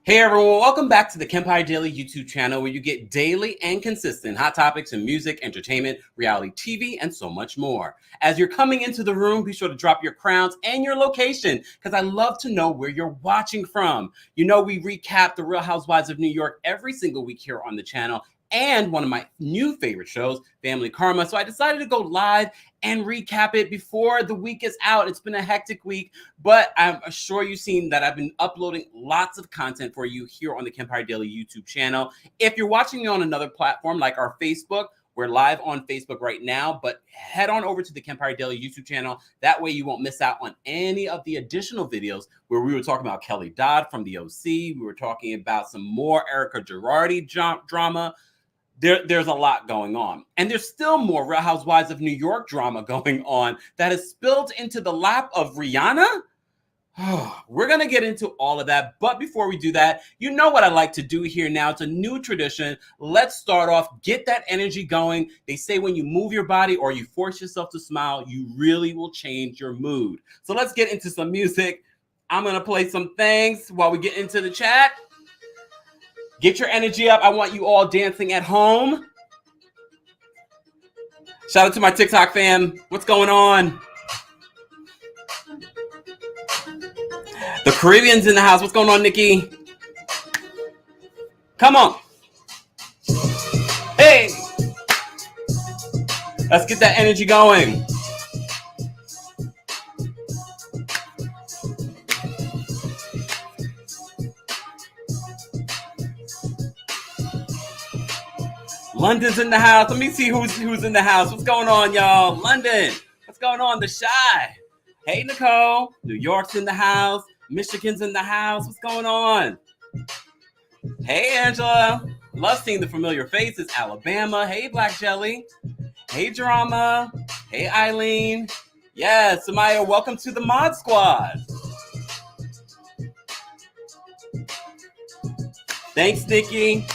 Hey everyone, welcome back to the Kempire Daily YouTube channel where you get daily and consistent hot topics in music, entertainment, reality TV, and so much more. As you're coming into the room, be sure to drop your crowns and your location because I love to know where you're watching from. You know, we recap the Real Housewives of New York every single week here on the channel and one of my new favorite shows, Family Karma. So I decided to go live and recap it before the week is out. It's been a hectic week, but I'm sure you've seen that I've been uploading lots of content for you here on the Kempire Daily YouTube channel. If you're watching me on another platform like our Facebook, we're live on Facebook right now, but head on over to the Kempire Daily YouTube channel. That way you won't miss out on any of the additional videos where we were talking about Kelly Dodd from the OC. We were talking about some more Erica Girardi drama. There's a lot going on. And there's still more Real Housewives of New York drama going on that has spilled into the lap of Rihanna. We're going to get into all of that. But before we do that, you know what I like to do here now. It's a new tradition. Let's start off. Get that energy going. They say when you move your body or you force yourself to smile, you really will change your mood. So let's get into some music. I'm going to play some things while we get into the chat. Get your energy up. I want you all dancing at home. Shout out to my TikTok fam. What's going on? The Caribbean's in the house. What's going on, Nikki? Come on. Hey. Let's get that energy going. London's in the house. Let me see who's in the house. What's going on, y'all? London. What's going on? The Shy. Hey, Nicole. New York's in the house. Michigan's in the house. What's going on? Hey, Angela. Love seeing the familiar faces. Alabama. Hey, Black Jelly. Hey, Drama. Hey, Eileen. Yes, Samaya, welcome to the Mod Squad. Thanks, Nikki.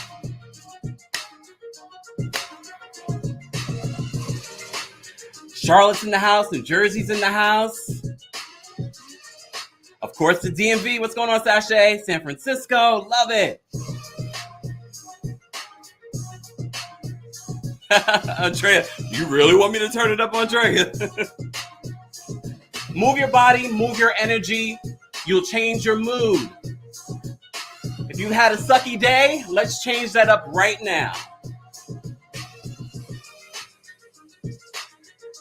Charlotte's in the house. New Jersey's in the house. Of course, the DMV. What's going on, Sashay? San Francisco. Love it. Andrea, you really want me to turn it up, Andrea? Move your body. Move your energy. You'll change your mood. If you had a sucky day, let's change that up right now.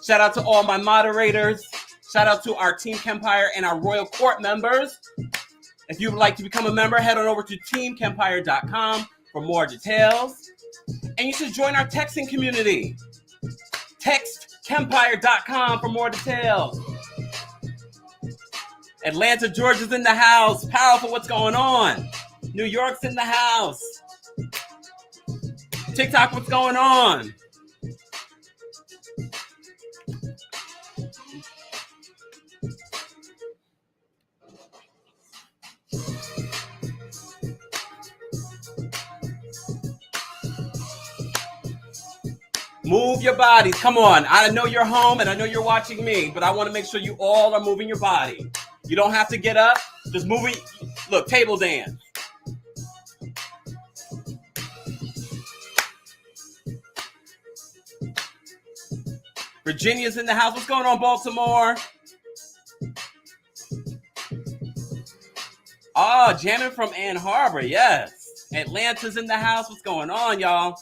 Shout out to all my moderators. Shout out to our Team Kempire and our Royal Court members. If you would like to become a member, head on over to TheKempire.com for more details. And you should join our texting community. TextKempire.com for more details. Atlanta, Georgia's in the house. Powerful, what's going on? New York's in the house. TikTok, what's going on? Move your bodies. Come on. I know you're home and I know you're watching me, but I want to make sure you all are moving your body. You don't have to get up. Just moving. Look, table dance. Virginia's in the house. What's going on, Baltimore? Oh, jamming from Ann Arbor. Yes. Atlanta's in the house. What's going on, y'all?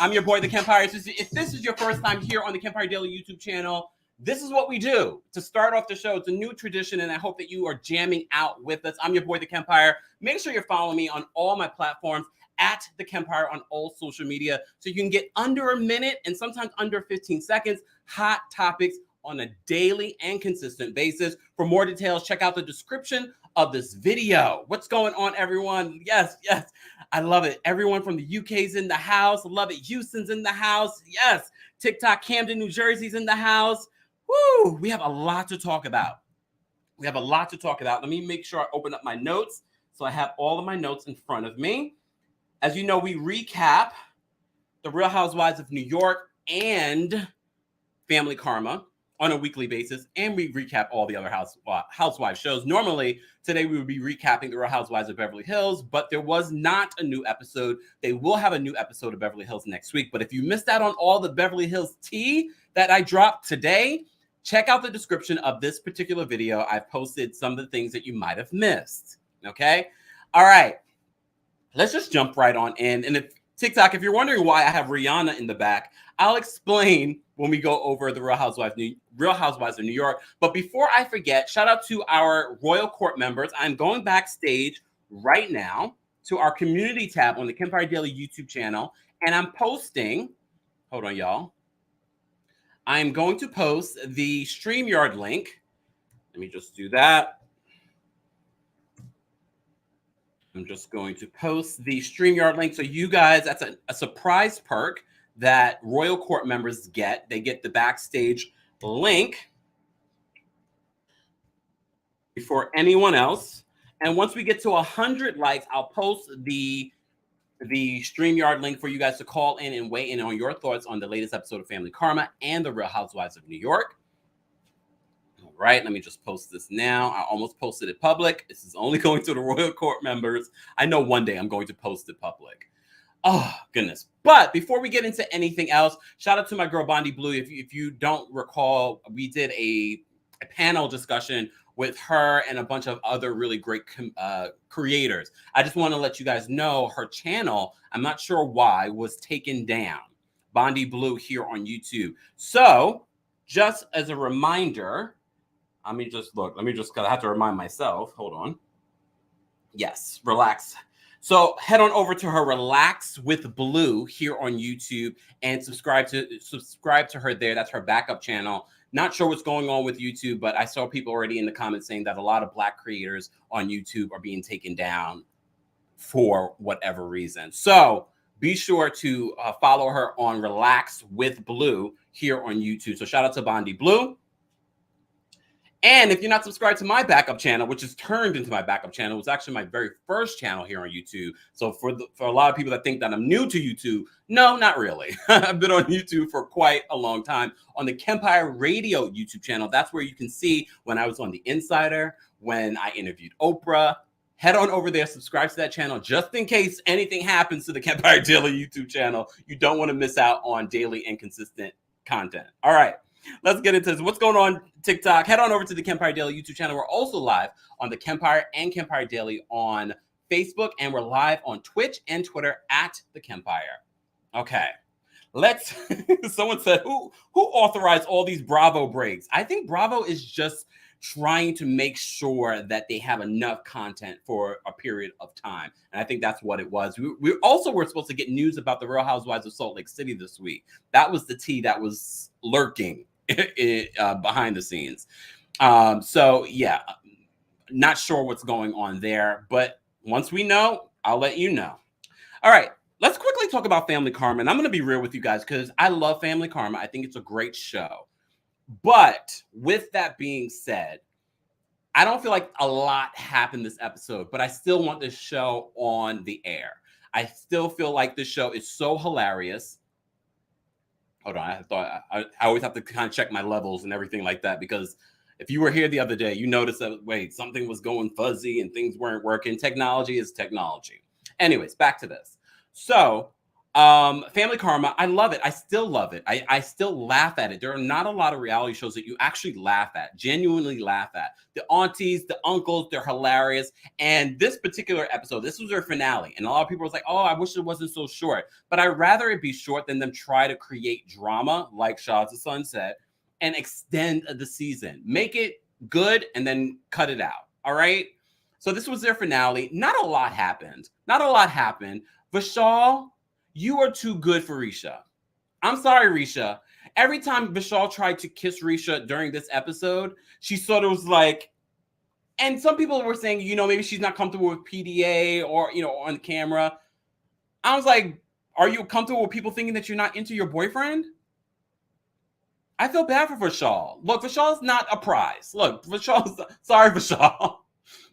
I'm your boy, TheKempire. If this is your first time here on the Kempire Daily YouTube channel, this is what we do to start off the show. It's a new tradition, and I hope that you are jamming out with us. I'm your boy, TheKempire. Make sure you're following me on all my platforms at TheKempire on all social media so you can get under a minute and sometimes under 15 seconds hot topics on a daily and consistent basis. For more details, check out the description of this video. What's going on, everyone? Yes, yes. I love it. Everyone from the UK's in the house. Love it. Houston's in the house. Yes. TikTok, Camden, New Jersey's in the house. Woo! We have a lot to talk about. Let me make sure I open up my notes so I have all of my notes in front of me. As you know, we recap the Real Housewives of New York and Family Karma. on a weekly basis, and we recap all the other Housewives shows. Normally, today we would be recapping the Real Housewives of Beverly Hills, but there was not a new episode. They will have a new episode of Beverly Hills next week. But if you missed out on all the Beverly Hills tea that I dropped today, check out the description of this particular video. I've posted some of the things that you might have missed. Okay? All right. Let's just jump right on in. And if TikTok, if you're wondering why I have Rihanna in the back, I'll explain when we go over the Real Housewives of New York. But before I forget, shout out to our Royal Court members. I'm going backstage right now to our community tab on the Kempire Daily YouTube channel, and I'm posting, hold on, y'all. I'm going to post the StreamYard link. Let me just do that. I'm just going to post the StreamYard link. So you guys, that's a surprise perk that Royal Court members get. They get the backstage link before anyone else. And once we get to 100 likes, I'll post the StreamYard link for you guys to call in and weigh in on your thoughts on the latest episode of Family Karma and the Real Housewives of New York. All right, let me just post this now. I almost posted it public. This is only going to the Royal Court members. I know one day I'm going to post it public. Oh, goodness. But before we get into anything else, shout out to my girl, Bondi Blue. If you don't recall, we did a panel discussion with her and a bunch of other really great creators. I just want to let you guys know her channel, I'm not sure why, was taken down. Bondi Blue here on YouTube. So just as a reminder, let me just because I have to remind myself. Hold on. Yes, relax. So head on over to her Relax with Blue here on YouTube and subscribe to her there. That's her backup channel. Not sure what's going on with YouTube, but I saw people already in the comments saying that a lot of Black creators on YouTube are being taken down for whatever reason. So be sure to follow her on Relax with Blue here on YouTube. So shout out to Bondi Blue. And if you're not subscribed to my backup channel, which is turned into my backup channel, it was actually my very first channel here on YouTube. So for a lot of people that think that I'm new to YouTube, no, not really. I've been on YouTube for quite a long time. On the Kempire Radio YouTube channel, that's where you can see when I was on The Insider, when I interviewed Oprah. Head on over there, subscribe to that channel, just in case anything happens to the Kempire Daily YouTube channel. You don't want to miss out on daily and consistent content. All right. Let's get into this. What's going on TikTok? Head on over to the Kempire Daily YouTube channel. We're also live on the Kempire and Kempire Daily on Facebook, and we're live on Twitch and Twitter at the Kempire. Okay, let's. Someone said, "Who authorized all these Bravo breaks?" I think Bravo is just trying to make sure that they have enough content for a period of time, and I think that's what it was. We also were supposed to get news about the Real Housewives of Salt Lake City this week. That was the tea that was lurking behind the scenes. So yeah, not sure what's going on there, but once we know, I'll let you know. All right, let's quickly talk about Family Karma. And I'm going to be real with you guys because I love Family Karma. I think it's a great show. But with that being said, I don't feel like a lot happened this episode, but I still want this show on the air. I still feel like this show is so hilarious. Hold on, I always have to kind of check my levels and everything like that, because if you were here the other day, you noticed that, wait, something was going fuzzy and things weren't working. Technology is technology. Anyways, back to this. So Family Karma, I love it. I still love it. I still laugh at it. There are not a lot of reality shows that you actually laugh at, genuinely laugh at. The aunties, the uncles, they're hilarious. And this particular episode, this was their finale. And a lot of people was like, oh, I wish it wasn't so short. But I'd rather it be short than them try to create drama, like Shah's the Sunset, and extend the season. Make it good and then cut it out. All right? So this was their finale. Not a lot happened. Vishal, you are too good for Risha. I'm sorry, Risha. Every time Vishal tried to kiss Risha during this episode, she sort of was like, and some people were saying, maybe she's not comfortable with PDA or, on camera. I was like, are you comfortable with people thinking that you're not into your boyfriend? I feel bad for Vishal. Look, Vishal's not a prize. Look, sorry, Vishal.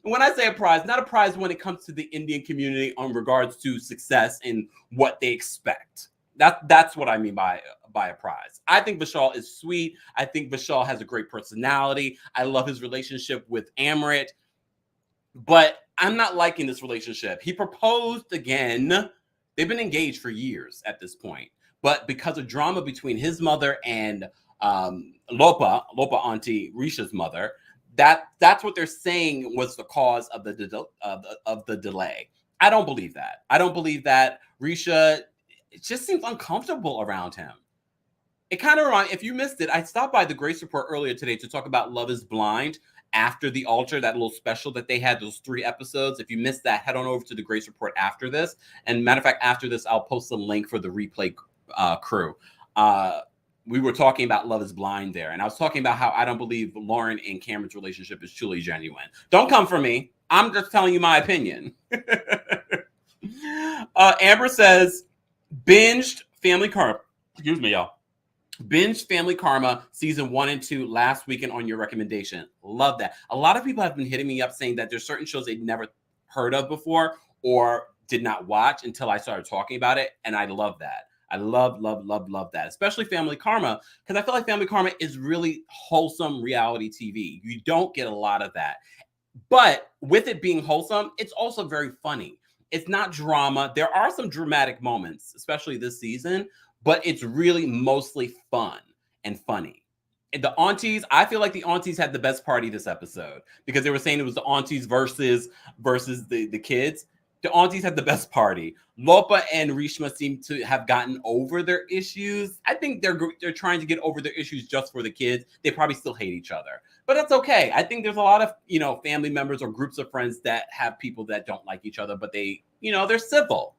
When I say a prize, not a prize when it comes to the Indian community on regards to success and what they expect. That's what I mean by by a prize. I think Vishal is sweet. I think Vishal has a great personality. I love his relationship with Amrit. But I'm not liking this relationship. He proposed again. They've been engaged for years at this point. But because of drama between his mother and Lopa auntie Risha's mother, that's what they're saying was the cause of the delay. I don't believe that. I don't believe that. Risha, it just seems uncomfortable around him. It kind of reminds, if you missed it, I stopped by the Grace Report earlier today to talk about Love is Blind after the altar, that little special that they had, those 3 episodes. If you missed that, head on over to the Grace Report after this. And matter of fact, after this, I'll post a link for the replay crew. We were talking about Love is Blind there. And I was talking about how I don't believe Lauren and Cameron's relationship is truly genuine. Don't come for me. I'm just telling you my opinion. Amber says, binged Family Karma. Excuse me, y'all. Binged Family Karma season 1 and 2 last weekend on your recommendation. Love that. A lot of people have been hitting me up saying that there's certain shows they'd never heard of before or did not watch until I started talking about it. And I love that. I love that, especially Family Karma, because I feel like Family Karma is really wholesome reality TV. You don't get a lot of that. But with it being wholesome, it's also very funny. It's not drama. There are some dramatic moments, especially this season, but it's really mostly fun and funny. And the aunties, I feel like the aunties had the best party this episode because they were saying it was the aunties versus the kids. The aunties had the best party. Lopa and Rishma seem to have gotten over their issues. I think they're trying to get over their issues just for the kids. They probably still hate each other, but that's okay. I think there's a lot of, family members or groups of friends that have people that don't like each other, but they, they're civil.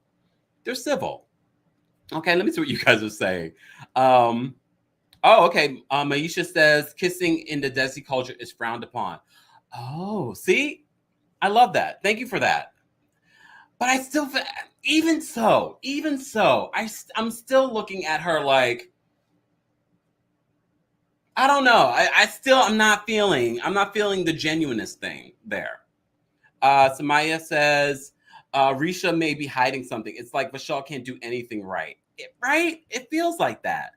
They're civil. Okay, let me see what you guys are saying. Okay. Maisha says kissing in the Desi culture is frowned upon. Oh, see? I love that. Thank you for that. But I still, even so, I'm still looking at her like, I don't know. I'm not feeling the genuineness thing there. Samaya says, Risha may be hiding something. It's like Vishal can't do anything right. Right? It feels like that.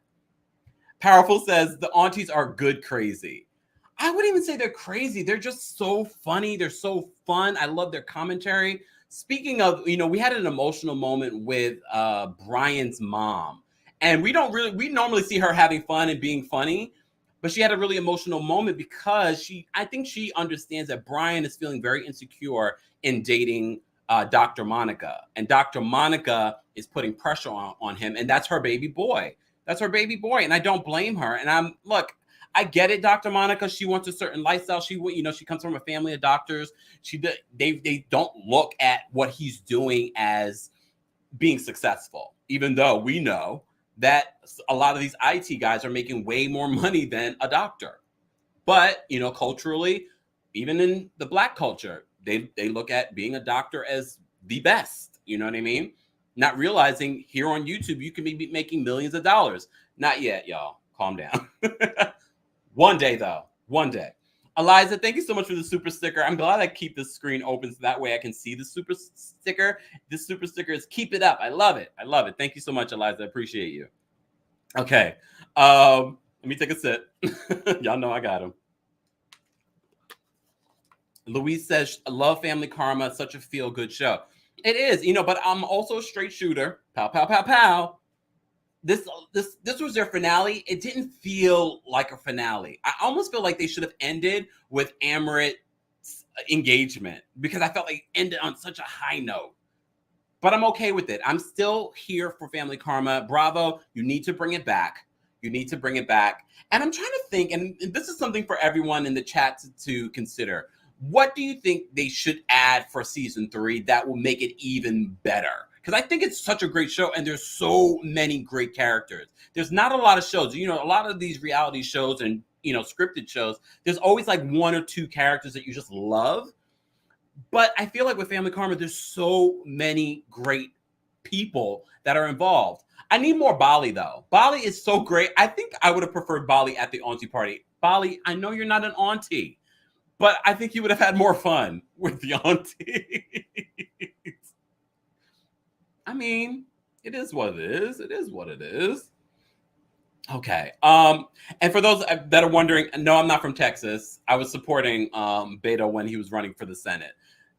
Powerful says, the aunties are good crazy. I wouldn't even say they're crazy. They're just so funny. They're so fun. I love their commentary. Speaking of, we had an emotional moment with Brian's mom. And we normally see her having fun and being funny. But she had a really emotional moment because I think she understands that Brian is feeling very insecure in dating Dr. Monica. And Dr. Monica is putting pressure on him. And that's her baby boy. That's her baby boy. And I don't blame her. And I get it, Dr. Monica. She wants a certain lifestyle. She comes from a family of doctors. They don't look at what he's doing as being successful, even though we know that a lot of these IT guys are making way more money than a doctor. But, culturally, even in the Black culture, they look at being a doctor as the best. You know what I mean? Not realizing here on YouTube, you can be making millions of dollars. Not yet, y'all. Calm down. One day, though. One day. Eliza, thank you so much for the super sticker. I'm glad I keep this screen open so that way I can see the super sticker. This super sticker is keep it up. I love it. I love it. Thank you so much, Eliza. I appreciate you. Okay. Let me take a sip. Y'all know I got him. Louise says, I love Family Karma. Such a feel-good show. It is, but I'm also a straight shooter. Pow, pow, pow, pow. This was their finale. It didn't feel like a finale. I almost feel like they should have ended with Amrit's engagement because I felt like it ended on such a high note. But I'm okay with it. I'm still here for Family Karma. Bravo. You need to bring it back. You need to bring it back. And I'm trying to think, and this is something for everyone in the chat to consider. What do you think they should add for season 3 that will make it even better? Because I think it's such a great show, and there's so many great characters. There's not a lot of shows. A lot of these reality shows and, scripted shows, there's always like 1 or 2 characters that you just love. But I feel like with Family Karma, there's so many great people that are involved. I need more Bali, though. Bali is so great. I think I would have preferred Bali at the auntie party. Bali, I know you're not an auntie, but I think you would have had more fun with the auntie. I mean, it is what it is. It is what it is. Okay. And for those that are wondering, no, I'm not from Texas. I was supporting Beto when he was running for the Senate.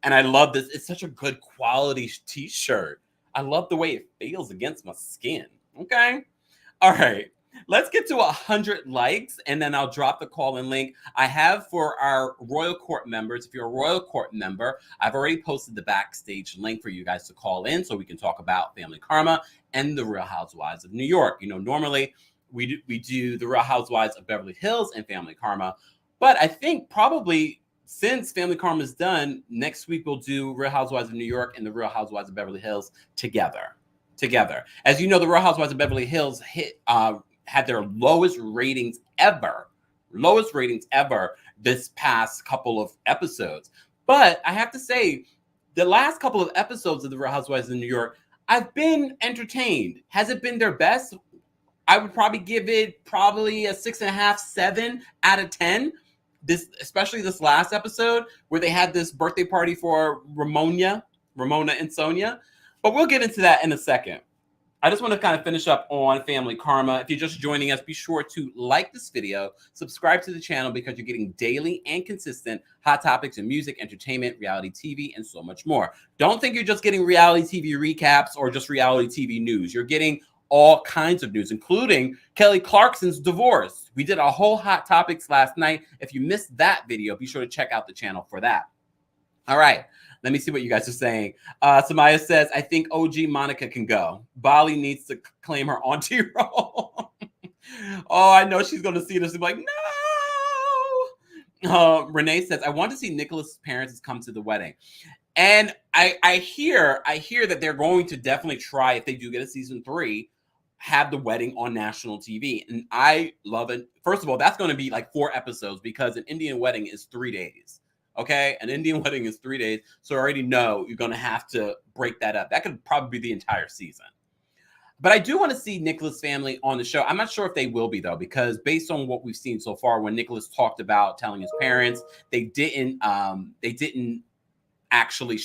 And I love this. It's such a good quality t-shirt. I love the way it feels against my skin. Okay. All right. Let's get to 100 likes and then I'll drop the call in link. I have for our Royal Court members. If you're a Royal Court member, I've already posted the backstage link for you guys to call in so we can talk about Family Karma and the Real Housewives of New York. You know, normally we do the Real Housewives of Beverly Hills and Family Karma, but I think probably since Family Karma is done, next week we'll do Real Housewives of New York and the Real Housewives of Beverly Hills together. As you know, the Real Housewives of Beverly Hills had their lowest ratings ever this past couple of episodes. But I have to say, the last couple of episodes of the Real Housewives of New York, I've been entertained. Has it been their best? I would probably give it a 6.5, 7 out of 10. Especially this last episode where they had this birthday party for Ramona and Sonia. But we'll get into that in a second. I just want to kind of finish up on Family Karma. If you're just joining us, be sure to like this video, subscribe to the channel because you're getting daily and consistent hot topics in music, entertainment, reality TV, and so much more. Don't think you're just getting reality TV recaps or just reality TV news. You're getting all kinds of news, including Kelly Clarkson's divorce. We did a whole hot topics last night. If you missed that video, be sure to check out the channel for that. All right. Let me see what you guys are saying. Samaya says, I think OG Monica can go. Bali needs to claim her auntie role. Oh, I know she's going to see this and be like, no. Renee says, I want to see Nicholas's parents come to the wedding. And I hear that they're going to definitely try, if they do get a season 3, have the wedding on national TV. And I love it. First of all, that's going to be like 4 episodes because an Indian wedding is 3 days. Okay, an Indian wedding is 3 days, so I already know you're going to have to break that up. That could probably be the entire season. But I do want to see Nicholas' family on the show. I'm not sure if they will be, though, because based on what we've seen so far, when Nicholas talked about telling his parents, they didn't actually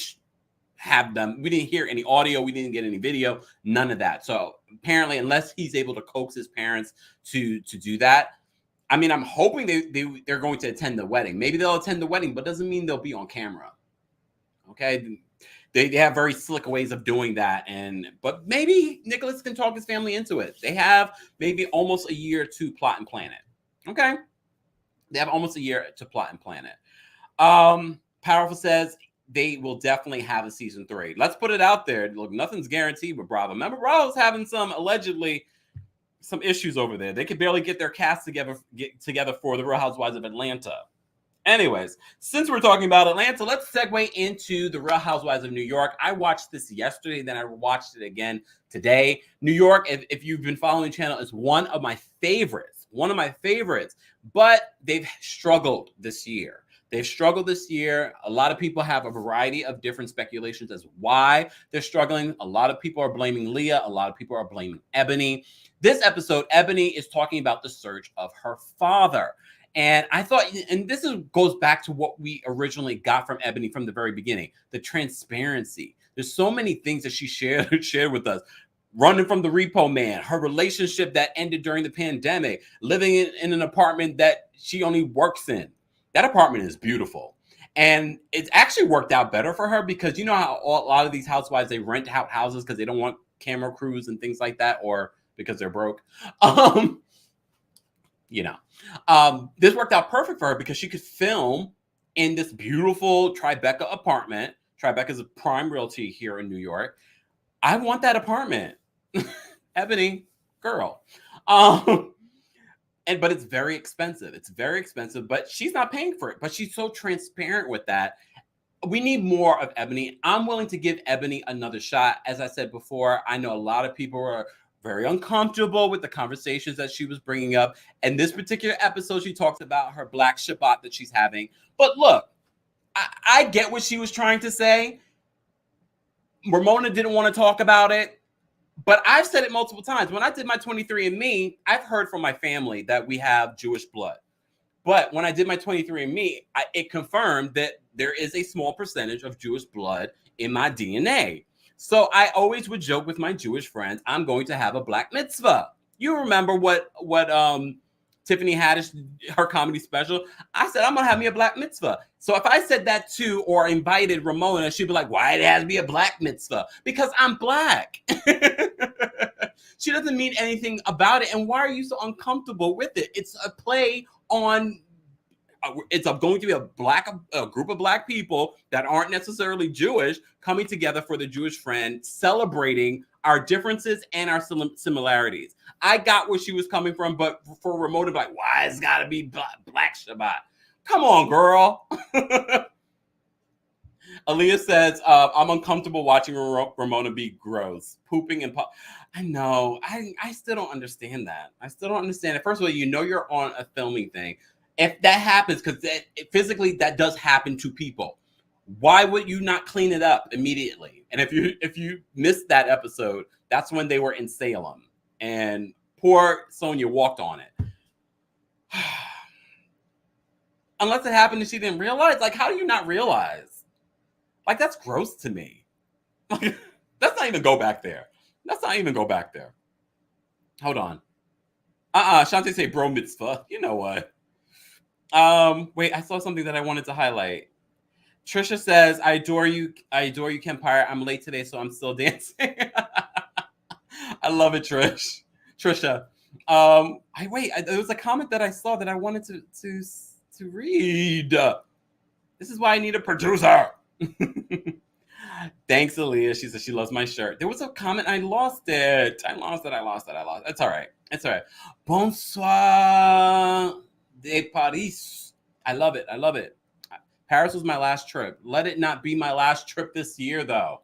have them. We didn't hear any audio. We didn't get any video. None of that. So apparently, unless he's able to coax his parents to do that, I mean, I'm hoping they're going to attend the wedding. Maybe they'll attend the wedding, but doesn't mean they'll be on camera. Okay, they have very slick ways of doing that, but maybe Nicholas can talk his family into it. They have maybe almost a year to plot and plan it. Okay, they have almost a year to plot and plan it. Powerful says they will definitely have a season 3. Let's put it out there. Look, nothing's guaranteed with Bravo. Remember, Bravo's having some issues over there. They could barely get their cast together for the Real Housewives of Atlanta. Anyways, since we're talking about Atlanta, let's segue into the Real Housewives of New York. I watched this yesterday, then I watched it again today. New York, if you've been following the channel, is one of my favorites, but they've struggled this year. A lot of people have a variety of different speculations as why they're struggling. A lot of people are blaming Leah. A lot of people are blaming Eboni. This episode, Eboni is talking about the search of her father. And I thought, and goes back to what we originally got from Eboni from the very beginning, the transparency. There's so many things that she shared with us. Running from the repo man, her relationship that ended during the pandemic, living in an apartment that she only works in. That apartment is beautiful. And it's actually worked out better for her because you know how a lot of these housewives, they rent out houses because they don't want camera crews and things like that, or because they're broke. This worked out perfect for her because she could film in this beautiful Tribeca apartment. Tribeca is a prime realty here in New York. I want that apartment. Eboni, girl. But it's very expensive. But she's not paying for it. But she's so transparent with that. We need more of Eboni. I'm willing to give Eboni another shot. As I said before, I know a lot of people are very uncomfortable with the conversations that she was bringing up. And this particular episode, she talks about her Black Shabot that she's having. But look, I get what she was trying to say. Ramona didn't want to talk about it. But I've said it multiple times. When I did my 23andMe, I've heard from my family that we have Jewish blood. But when I did my 23andMe, it confirmed that there is a small percentage of Jewish blood in my DNA. So I always would joke with my Jewish friends, I'm going to have a black mitzvah. You remember what Tiffany Haddish, her comedy special? I said, I'm going to have me a black mitzvah. So if I said that too, or invited Ramona, she'd be like, why it has to be a black mitzvah? Because I'm black. She doesn't mean anything about it. And why are you so uncomfortable with it? It's a play on, it's going to be a group of black people that aren't necessarily Jewish coming together for the Jewish friend, celebrating our differences and our similarities. I got where she was coming from, but for Ramona, like, why it's got to be Black Shabot? Come on, girl. Aaliyah says, I'm uncomfortable watching Ramona be gross, pooping and I know. I still don't understand that. I still don't understand it. First of all, you know you're on a filming thing. If that happens, because physically that does happen to people, why would you not clean it up immediately? And if you missed that episode, that's when they were in Salem, and poor Sonia walked on it. Unless it happened and she didn't realize. Like, how do you not realize? Like, that's gross to me. Let's not even go back there. Hold on. Shantae say bro mitzvah. You know what? Wait, I saw something that I wanted to highlight. Trisha says, I adore you, Kempire. I'm late today, so I'm still dancing. I love it, Trisha. There was a comment that I saw that I wanted to read. This is why I need a producer. Thanks, Aaliyah. She said she loves my shirt. There was a comment. I lost it. I lost it. It's all right. Bonsoir de Paris. I love it. Paris was my last trip. Let it not be my last trip this year, though.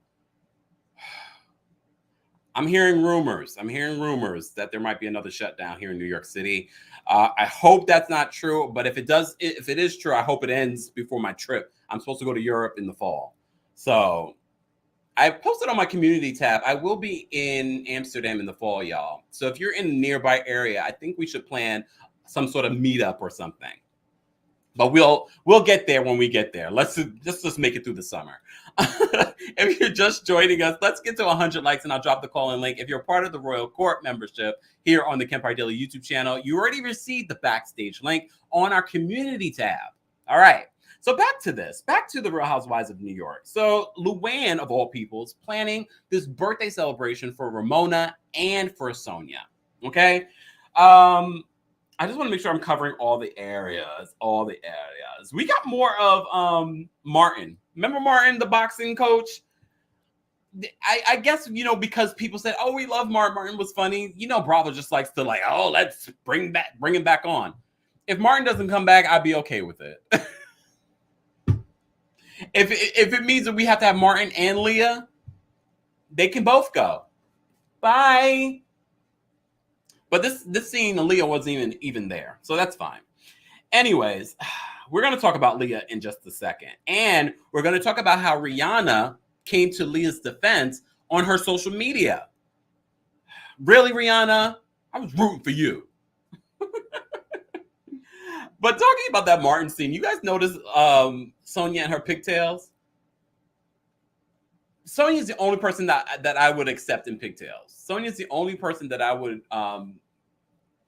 I'm hearing rumors that there might be another shutdown here in New York City. I hope that's not true, but if it is true, I hope it ends before my trip. I'm supposed to go to Europe in the fall. So I posted on my community tab, I will be in Amsterdam in the fall, y'all. So if you're in a nearby area, I think we should plan some sort of meetup or something. But we'll get there when we get there. Let's just make it through the summer. If you're just joining us, let's get to 100 likes and I'll drop the call-in link. If you're part of the Royal Court membership here on the Kempire Daily YouTube channel, you already received the backstage link on our community tab. All right. So back to the Real Housewives of New York. So Luann, of all people, is planning this birthday celebration for Ramona and for Sonia. Okay. I just want to make sure I'm covering all the areas. We got more of Martin. Remember Martin, the boxing coach? I guess, because people said, oh, we love Martin. Martin was funny. Bravo just likes to let's bring him back on. If Martin doesn't come back, I'd be okay with it. If it means that we have to have Martin and Leah, they can both go. Bye. But this scene, Leah wasn't even there. So that's fine. Anyways, we're going to talk about Leah in just a second. And we're going to talk about how Rihanna came to Leah's defense on her social media. Really, Rihanna? I was rooting for you. But talking about that Martin scene, you guys notice Sonia and her pigtails? Sonia's the only person that I would accept in pigtails. Sonia's the only person that I would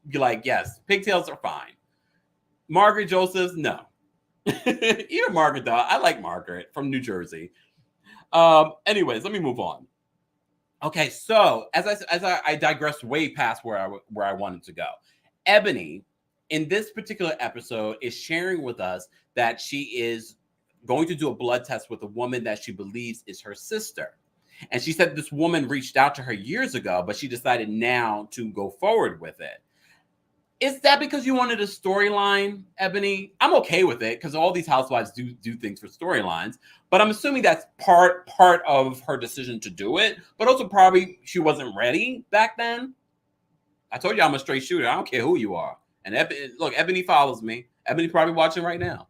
be like, yes, pigtails are fine. Margaret Josephs, no. Even Margaret, though. I like Margaret from New Jersey. Anyways, let me move on. Okay, so as I digressed way past where I wanted to go, Eboni, in this particular episode, is sharing with us that she is going to do a blood test with a woman that she believes is her sister. And she said this woman reached out to her years ago, but she decided now to go forward with it. Is that because you wanted a storyline, Eboni? I'm okay with it because all these housewives do things for storylines, but I'm assuming that's part of her decision to do it, but also probably she wasn't ready back then. I told you I'm a straight shooter. I don't care who you are. And look, Eboni follows me. Eboni's probably watching right now.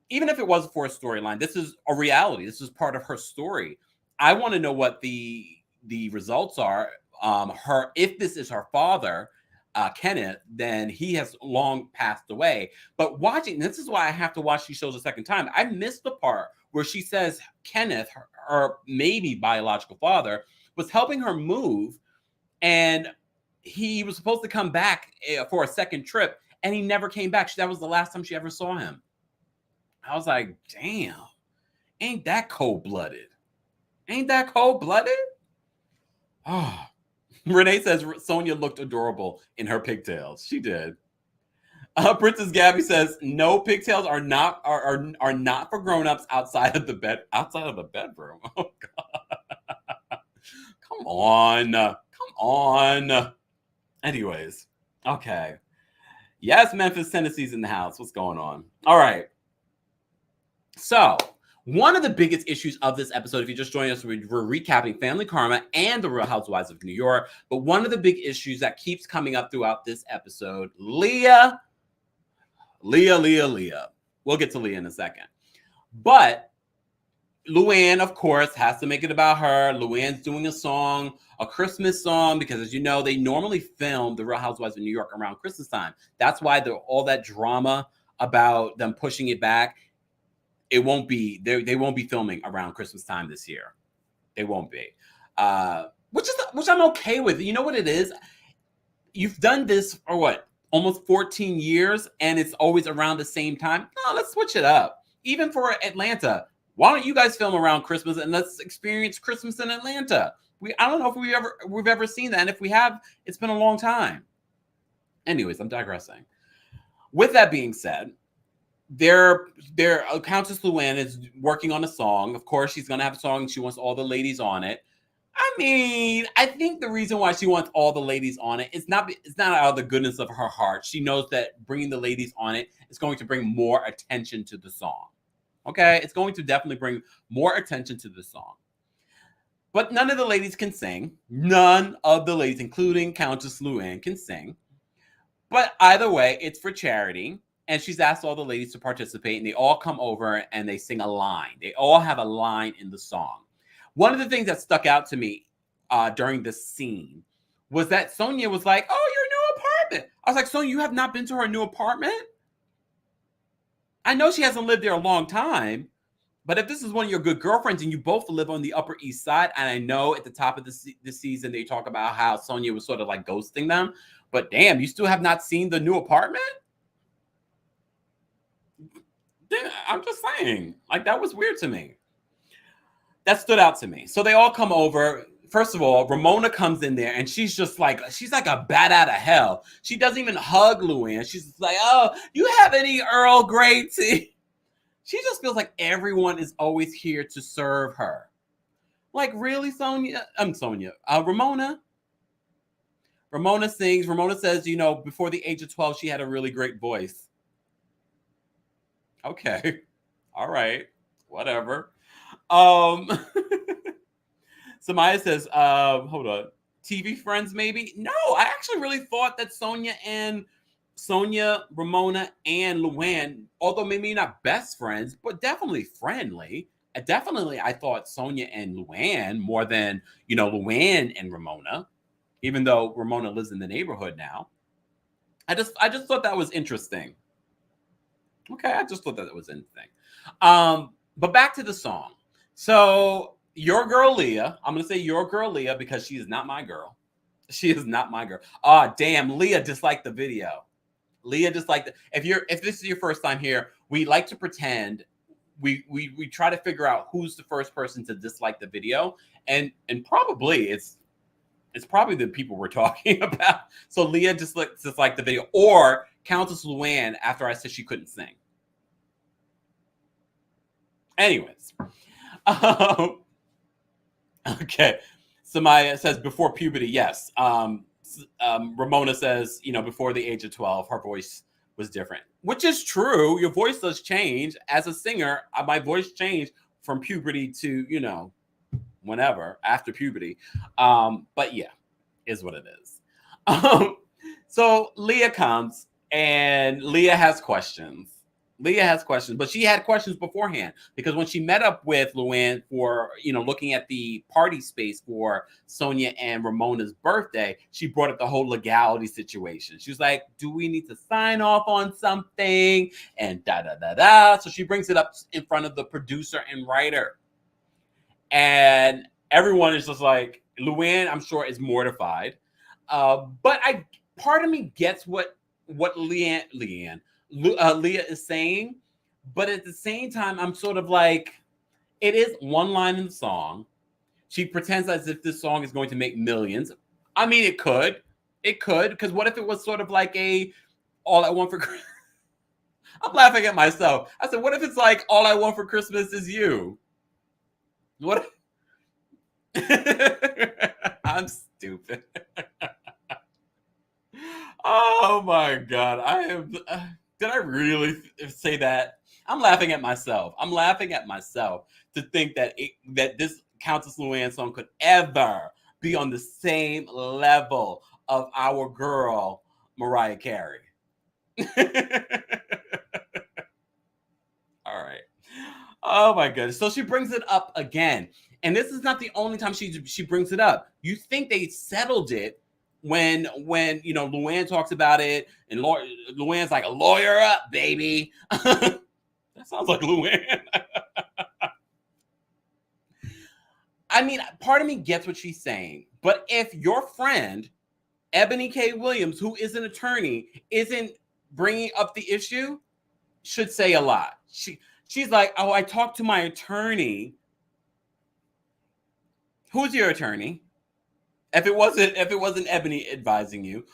Even if it was for a storyline, this is a reality. This is part of her story. I want to know what the results are. If this is her father, Kenneth, then he has long passed away. But this is why I have to watch these shows a second time. I missed the part where she says Kenneth, her maybe biological father, was helping her move, and he was supposed to come back for a second trip, and he never came back. That was the last time she ever saw him. I was like, damn, ain't that cold-blooded? Ain't that cold-blooded? Oh. Renee says Sonia looked adorable in her pigtails. She did. Princess Gabby says no, pigtails are not for grown-ups outside of the bedroom. Oh God. Come on. Anyways, okay. Yes, Memphis, Tennessee's in the house. What's going on? All right. So, one of the biggest issues of this episode, if you just joined us, we're recapping Family Karma and the Real Housewives of New York. But one of the big issues that keeps coming up throughout this episode, Leah. We'll get to Leah in a second. But Luann, of course, has to make it about her. Luann's doing a song, a Christmas song, because as you know, they normally film the Real Housewives of New York around Christmas time. That's why all that drama about them pushing it back. It won't be, they won't be filming around Christmas time this year. They won't be. Which I'm okay with. You know what it is? You've done this for what? Almost 14 years, and it's always around the same time. No, let's switch it up. Even for Atlanta, why don't you guys film around Christmas and let's experience Christmas in Atlanta? I don't know if we've ever seen that, and if we have, it's been a long time. Anyways, I'm digressing. With that being said, their Countess Luann is working on a song. Of course, she's gonna have a song. She wants all the ladies on it. I mean, I think the reason why she wants all the ladies on it is not out of the goodness of her heart. She knows that bringing the ladies on it is going to bring more attention to the song. Okay, it's going to definitely bring more attention to the song. But none of the ladies can sing. None of the ladies, including Countess Luann, can sing. But either way, it's for charity. And she's asked all the ladies to participate, and they all come over and they sing a line. They all have a line in the song. One of the things that stuck out to me during this scene was that Sonia was like, oh, your new apartment. I was like, Sonia, you have not been to her new apartment? I know she hasn't lived there a long time, but if this is one of your good girlfriends and you both live on the Upper East Side, and I know at the top of the season they talk about how Sonia was sort of like ghosting them, but damn, you still have not seen the new apartment? I'm just saying, like, that was weird to me. That stood out to me. So they all come over. First of all, Ramona comes in there and she's like a bat out of hell. She doesn't even hug Luann. She's just like, oh, you have any Earl Grey tea? She just feels like everyone is always here to serve her. Like, really, Sonia? Ramona? Ramona sings. Ramona says, you know, before the age of 12, she had a really great voice. Okay. All right. Whatever. Samaya says, hold on. TV friends, maybe? No, I actually really thought that Sonia, Ramona, and Luann, although maybe not best friends, but definitely friendly. Definitely, I thought Sonia and Luann more than, you know, Luann and Ramona, even though Ramona lives in the neighborhood now. I just thought that was interesting. Okay, I just thought that was interesting. But back to the song. So your girl Leah, I'm gonna say your girl Leah because she is not my girl. She is not my girl. Damn, Leah disliked the video. Leah disliked it. If this is your first time here, we like to pretend we try to figure out who's the first person to dislike the video, and probably it's probably the people we're talking about. So Leah disliked the video, or Countess Luann after I said she couldn't sing. Anyways. Okay. Samaya says before puberty, yes. Ramona says, you know, before the age of 12, her voice was different, which is true. Your voice does change. As a singer, my voice changed from puberty to, you know, whenever after puberty. But yeah, is what it is. So Leah comes and Leah has questions. But she had questions beforehand because when she met up with Luann for, you know, looking at the party space for Sonia and Ramona's birthday, she brought up the whole legality situation. She was like, do we need to sign off on something? And da-da-da-da. So she brings it up in front of the producer and writer. And everyone is just like, Luann, I'm sure, is mortified. But part of me gets what Leah is saying. But at the same time, I'm sort of like, it is one line in the song. She pretends as if this song is going to make millions. I mean, it could. Because what if it was sort of like all I want for Christmas? I'm laughing at myself. I said, what if it's like all I want for Christmas is you? What? I'm stupid. Oh my God. I am. Did I really say that? I'm laughing at myself. I'm laughing at myself to think that that this Countess Luann song could ever be on the same level of our girl, Mariah Carey. All right. Oh my goodness. So she brings it up again. And this is not the only time she brings it up. You think they settled it when Luann talks about it and Luann's like, lawyer up, baby. That sounds like Luann. I mean, part of me gets what she's saying. But if your friend, Eboni K. Williams, who is an attorney, isn't bringing up the issue, should say a lot. She's like, oh, I talked to my attorney. Who's your attorney? If it wasn't Eboni advising you,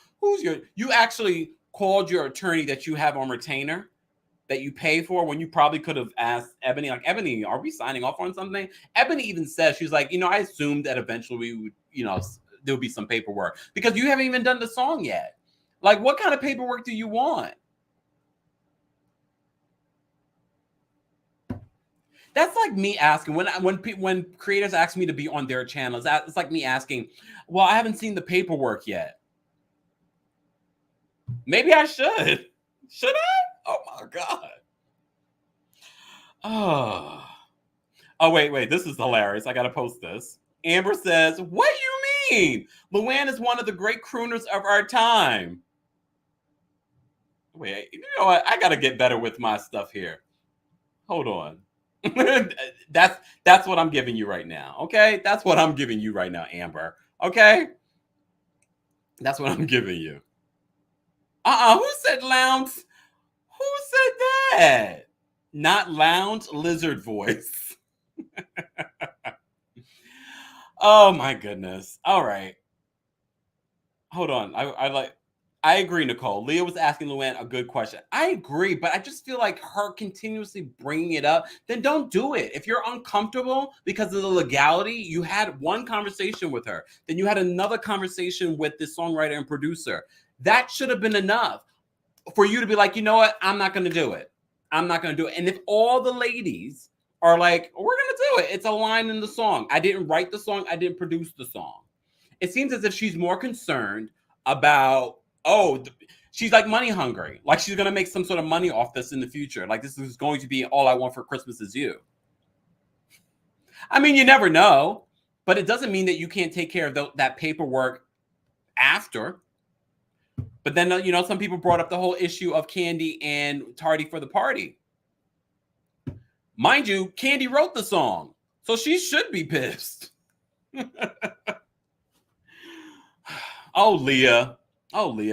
you actually called your attorney that you have on retainer that you pay for when you probably could have asked Eboni, like, Eboni, are we signing off on something? Eboni even says, she's like, I assumed that eventually we would, there would be some paperwork because you haven't even done the song yet. Like, what kind of paperwork do you want? That's like me asking when creators ask me to be on their channels. It's like me asking, well, I haven't seen the paperwork yet. Maybe I should. Should I? Oh my God. Oh wait. This is hilarious. I gotta post this. Amber says, "What do you mean? Luann is one of the great crooners of our time." Wait, you know what? I gotta get better with my stuff here. Hold on. That's what I'm giving you right now. Okay, that's what I'm giving you right now, Amber. Okay, that's what I'm giving you. Who said lounge? Who said that? Not lounge, lizard voice. Oh my goodness. All right. Hold on. I agree, Nicole. Leah was asking Luann a good question. I agree, but I just feel like her continuously bringing it up, then don't do it. If you're uncomfortable because of the legality, you had one conversation with her. Then you had another conversation with the songwriter and producer. That should have been enough for you to be like, you know what? I'm not going to do it. I'm not going to do it. And if all the ladies are like, we're going to do it. It's a line in the song. I didn't write the song. I didn't produce the song. It seems as if she's more concerned about, she's like money hungry. Like she's going to make some sort of money off this in the future. Like this is going to be all I want for Christmas is you. I mean, you never know, but it doesn't mean that you can't take care of that paperwork after. But then, some people brought up the whole issue of Candy and Tardy for the Party. Mind you, Candy wrote the song, so she should be pissed. Oh, Leah.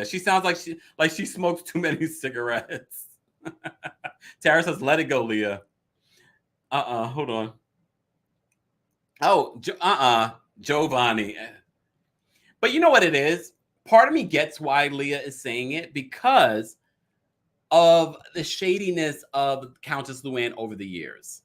She sounds like she smokes too many cigarettes. Tara says, let it go, Leah. Hold on. Oh, Giovanni. But you know what it is? Part of me gets why Leah is saying it because of the shadiness of Countess Luann over the years.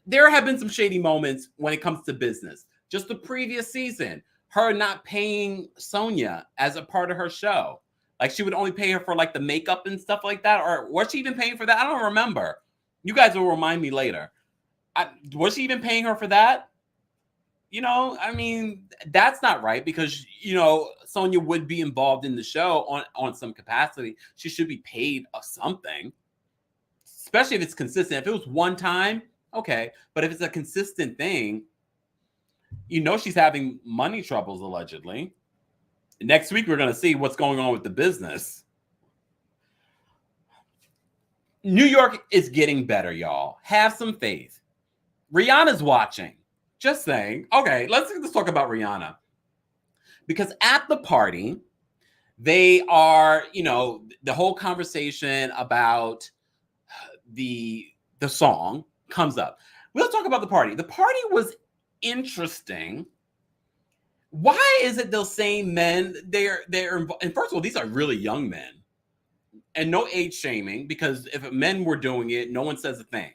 There have been some shady moments when it comes to business. Just the previous season, her not paying Sonia as a part of her show. Like she would only pay her for like the makeup and stuff like that. Or was she even paying for that? I don't remember. You guys will remind me later. Was she even paying her for that? I mean, that's not right because, Sonia would be involved in the show on some capacity. She should be paid something, especially if it's consistent. If it was one time, okay. But if it's a consistent thing, she's having money troubles, allegedly. Next week, we're going to see what's going on with the business. New York is getting better, y'all. Have some faith. Rihanna's watching. Just saying. Okay, let's talk about Rihanna. Because at the party, they are, the whole conversation about the song comes up. We'll talk about the party. The party was interesting. Why is it those same men? They're and first of all, these are really young men, and no age shaming, because if men were doing it, no one says a thing.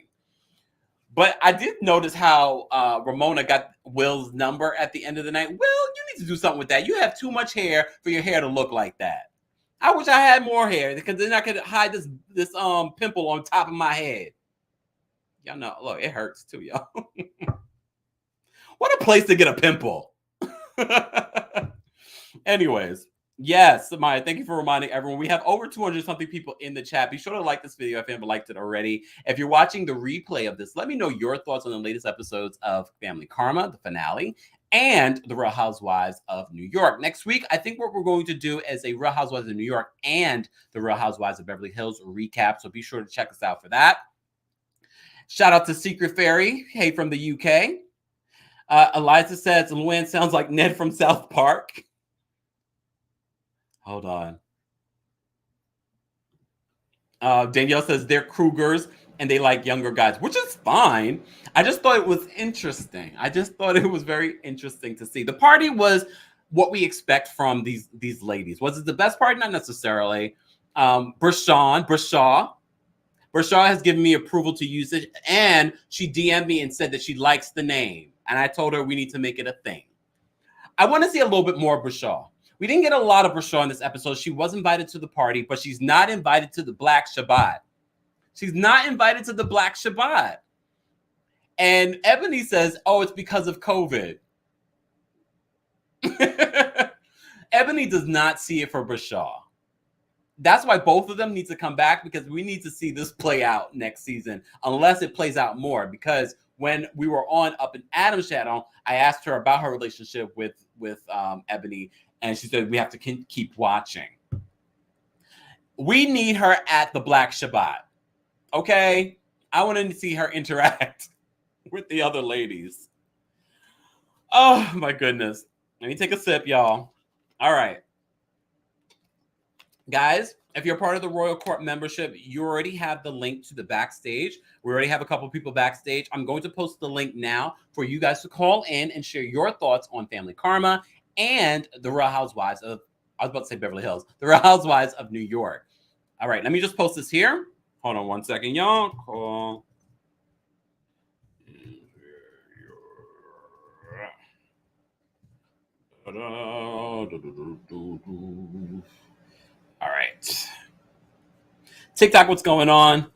But I did notice how Ramona got Will's number at the end of the night. Will, you need to do something with that. You have too much hair for your hair to look like that. I wish I had more hair, because then I could hide this pimple on top of my head. Y'all know, look, it hurts too, y'all. What a place to get a pimple. Anyways, yes, Maya, thank you for reminding everyone. We have over 200 something people in the chat. Be sure to like this video if you haven't liked it already. If you're watching the replay of this, let me know your thoughts on the latest episodes of Family Karma, the finale, and the Real Housewives of New York. Next week, I think what we're going to do is a Real Housewives of New York and the Real Housewives of Beverly Hills recap. So be sure to check us out for that. Shout out to Secret Fairy, hey, from the UK. Eliza says, Luann sounds like Ned from South Park. Hold on. Danielle says they're Krugers and they like younger guys, which is fine. I just thought it was interesting. I just thought it was very interesting to see. The party was what we expect from these ladies. Was it the best party? Not necessarily. Bershan has given me approval to use it, and she DM'd me and said that she likes the name, and I told her we need to make it a thing. I want to see a little bit more of Bershan. We didn't get a lot of Bershan in this episode. She was invited to the party, but she's not invited to the Black Shabot. She's not invited to the Black Shabot. And Eboni says, oh, it's because of COVID. Eboni does not see it for Bershan. That's why both of them need to come back, because we need to see this play out next season, unless it plays out more. Because when we were on Up in Adam's channel, I asked her about her relationship with Eboni, and she said we have to keep watching. We need her at the Black Shabot. Okay? I want to see her interact with the other ladies. Oh, my goodness. Let me take a sip, y'all. All right. Guys, if you're part of the Royal Court membership, you already have the link to the backstage. We already have a couple people backstage. I'm going to post the link now for you guys to call in and share your thoughts on Family Karma and the Real Housewives of, I was about to say Beverly Hills, the Real Housewives of New York. All right, let me just post this here. Hold on one second, y'all. Cool. All right. TikTok, what's going on?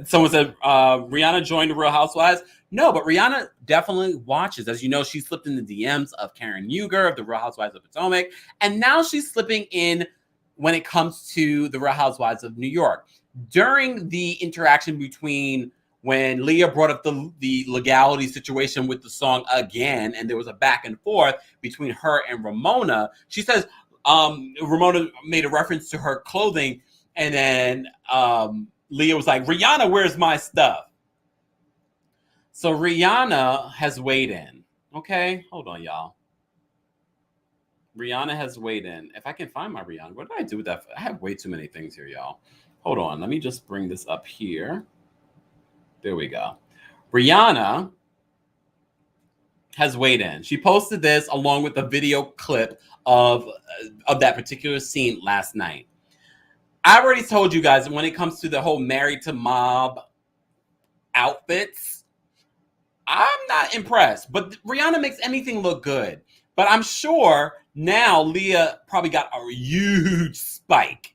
Someone said Rihanna joined the Real Housewives. No, but Rihanna definitely watches. As you know, she slipped in the DMs of Karen Huger of the Real Housewives of Potomac. And now she's slipping in when it comes to the Real Housewives of New York. During the interaction between when Leah brought up the legality situation with the song again, and there was a back and forth between her and Ramona, she says Ramona made a reference to her clothing, and then Leah was like, Rihanna, where's my stuff? So Rihanna has weighed in. Okay, hold on, y'all. Rihanna has weighed in. If I can find my Rihanna, what did I do with that? I have way too many things here, y'all. Hold on, let me just bring this up here. There we go. Rihanna has weighed in. She posted this along with a video clip of that particular scene last night. I already told you guys, when it comes to the whole Married to Mob outfits, I'm not impressed. But Rihanna makes anything look good. But I'm sure now Leah probably got a huge spike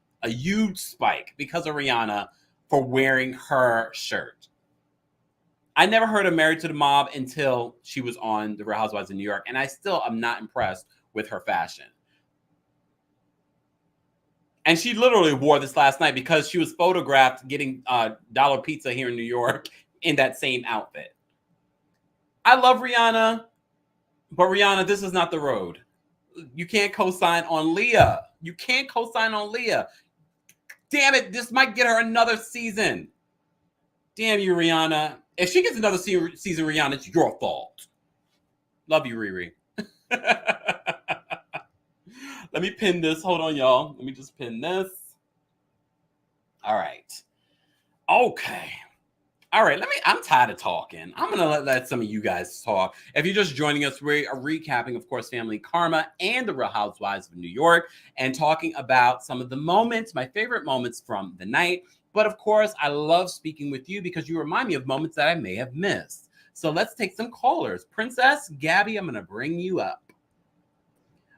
because of Rihanna for wearing her shirt. I never heard of Married to the Mob until she was on The Real Housewives of New York, and I still am not impressed with her fashion. And she literally wore this last night because she was photographed getting dollar pizza here in New York in that same outfit. I love Rihanna, but Rihanna, this is not the road. You can't co-sign on Leah. You can't co-sign on Leah. Damn it, this might get her another season. Damn you, Rihanna. If she gets another season, Rihanna, it's your fault. Love you, Riri. Let me pin this. Hold on, y'all. Let me just pin this. All right. Okay. All right. I'm tired of talking. I'm going to let some of you guys talk. If you're just joining us, we are recapping, of course, Family Karma and the Real Housewives of New York and talking about some of the moments, my favorite moments from the night. But of course, I love speaking with you because you remind me of moments that I may have missed. So let's take some callers. Princess Gabby, I'm going to bring you up.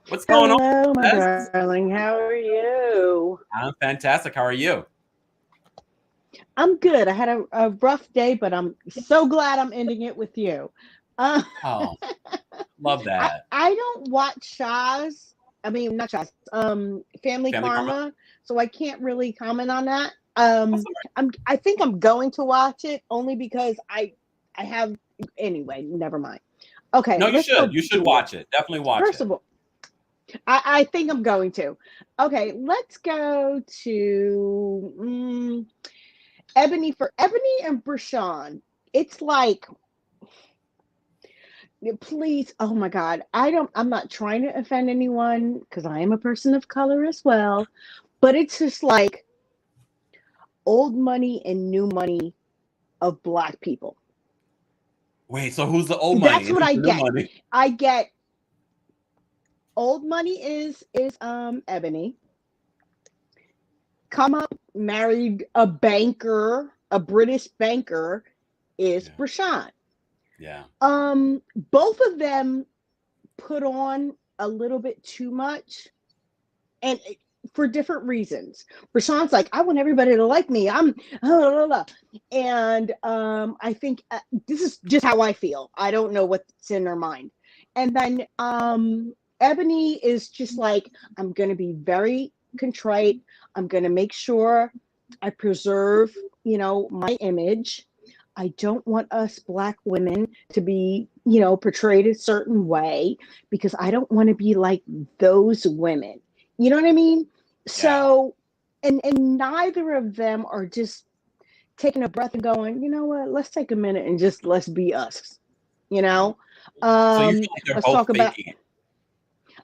What's going on? Hello, my darling. How are you? I'm fantastic. How are you? I'm good. I had a rough day, but I'm so glad I'm ending it with you. Oh, love that. I don't watch Shaw's. I mean, not Shaw's. Family Family Karma? Karma. So I can't really comment on that. That's all right. I think I'm going to watch it only because I have anyway. Never mind. Okay, No, you let's go. should. You should watch it. Definitely watch First it. of all, I think I'm going to. Okay, let's go to Eboni and Bershan. It's like, please, oh my God. I'm not trying to offend anyone because I am a person of color as well, but it's just like old money and new money of Black people. Wait, so who's the old money That's and what who's I the new get. money? I get old money is Eboni. Come up, married a banker, a British banker is Yeah. Bershan. Yeah. Both of them put on a little bit too much, and for different reasons. Bershan's like, I want everybody to like me. I'm, and I think this is just how I feel. I don't know what's in their mind. And then Eboni is just like, I'm going to be very contrite. I'm going to make sure I preserve, my image. I don't want us Black women to be, portrayed a certain way because I don't want to be like those women. You know what I mean? Yeah. So, and neither of them are just taking a breath and going, you know what? Let's take a minute and just let's be us. You Mhm. know, So you feel like they're let's both talk about. faking it?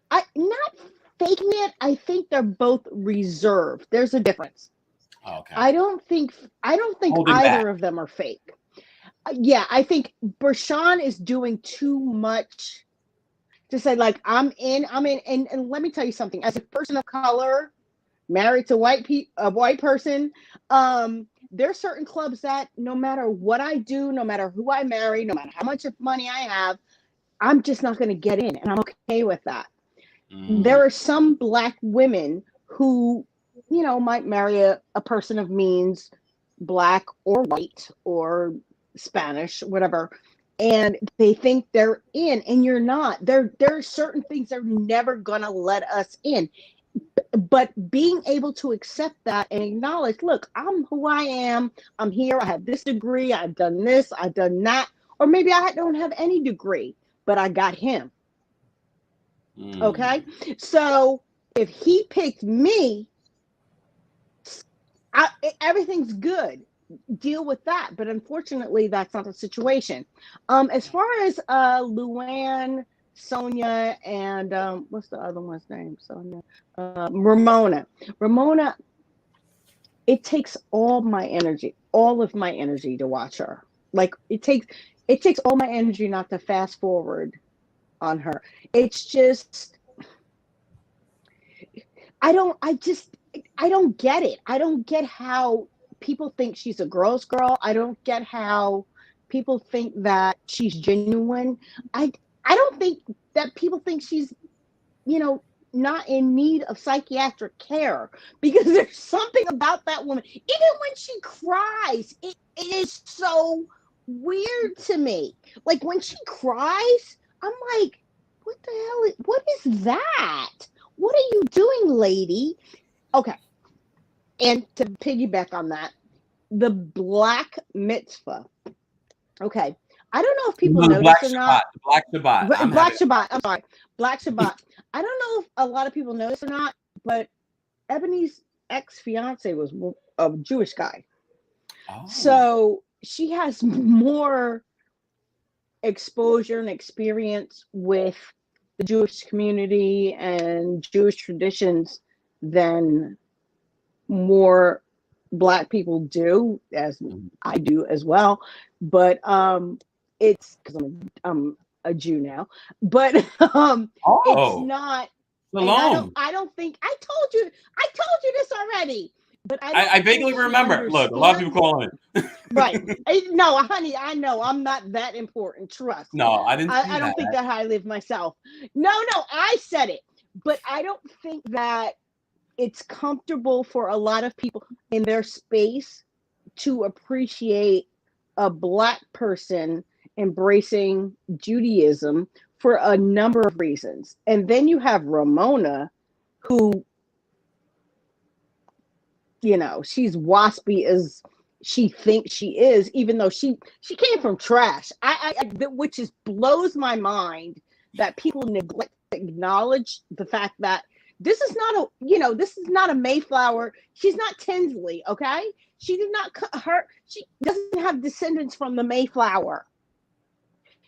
I not faking it. I think they're both reserved. There's a difference. Oh, okay. I don't think Holding back. either of them are fake. Yeah, I think Bershan is doing too much to say like I'm in, and let me tell you something. As a person of color, married to a white person, there's certain clubs that no matter what I do, no matter who I marry, no matter how much of money I have, I'm just not going to get in, and I'm okay with that. Mm, There are some Black women who, might marry a person of means, Black or white or Spanish, whatever, and they think they're in, and you're not. There are certain things they're never gonna let us in. But being able to accept that and acknowledge, look, I'm who I am. I'm here. I have this degree. I've done this. I've done that. Or maybe I don't have any degree, but I got him. Okay. mm. So if he picked me, everything's good. Deal with that. But unfortunately, that's not the situation. As far as Luann, Sonia, and what's the other one's name? Sonia, Ramona. Ramona. It takes all of my energy to watch her. Like it takes all my energy not to fast forward on her. It's just I don't I just I don't get it. I don't get how people think she's a girl's girl. I don't get how people think that she's genuine. I I don't think that people think she's, you know, not in need of psychiatric care because there's something about that woman. Even when she cries, it is so weird to me. Like when she cries, I'm like, what is that? What are you doing, lady? Okay. And to piggyback on that, the black mitzvah. Okay. I don't know if people No, the know Black this or Shabbat. not. The Black Shabbat. I'm Black having. Shabbat. I'm sorry. Black Shabbat. I don't know if a lot of people know this or not, but Ebony's ex fiance was a Jewish guy. Oh. So she has more exposure and experience with the Jewish community and Jewish traditions than more Black people do, as I do as well. But it's because I'm a Jew now. But it's Oh, not. And shalom. I don't think I told you this already. But I don't think vaguely she remember. Look, a lot of understands. people calling. Right. No, honey, I know I'm not that important. Trust. No, I didn't see I that. don't think that how I live myself. No, I said it. But I don't think that it's comfortable for a lot of people in their space to appreciate a Black person embracing Judaism for a number of reasons. And then you have Ramona, who, she's waspy as she thinks she is, even though she came from trash. Which is blows my mind that people neglect to acknowledge the fact that this is not a Mayflower. She's not Tinsley, okay? She did not she doesn't have descendants from the Mayflower.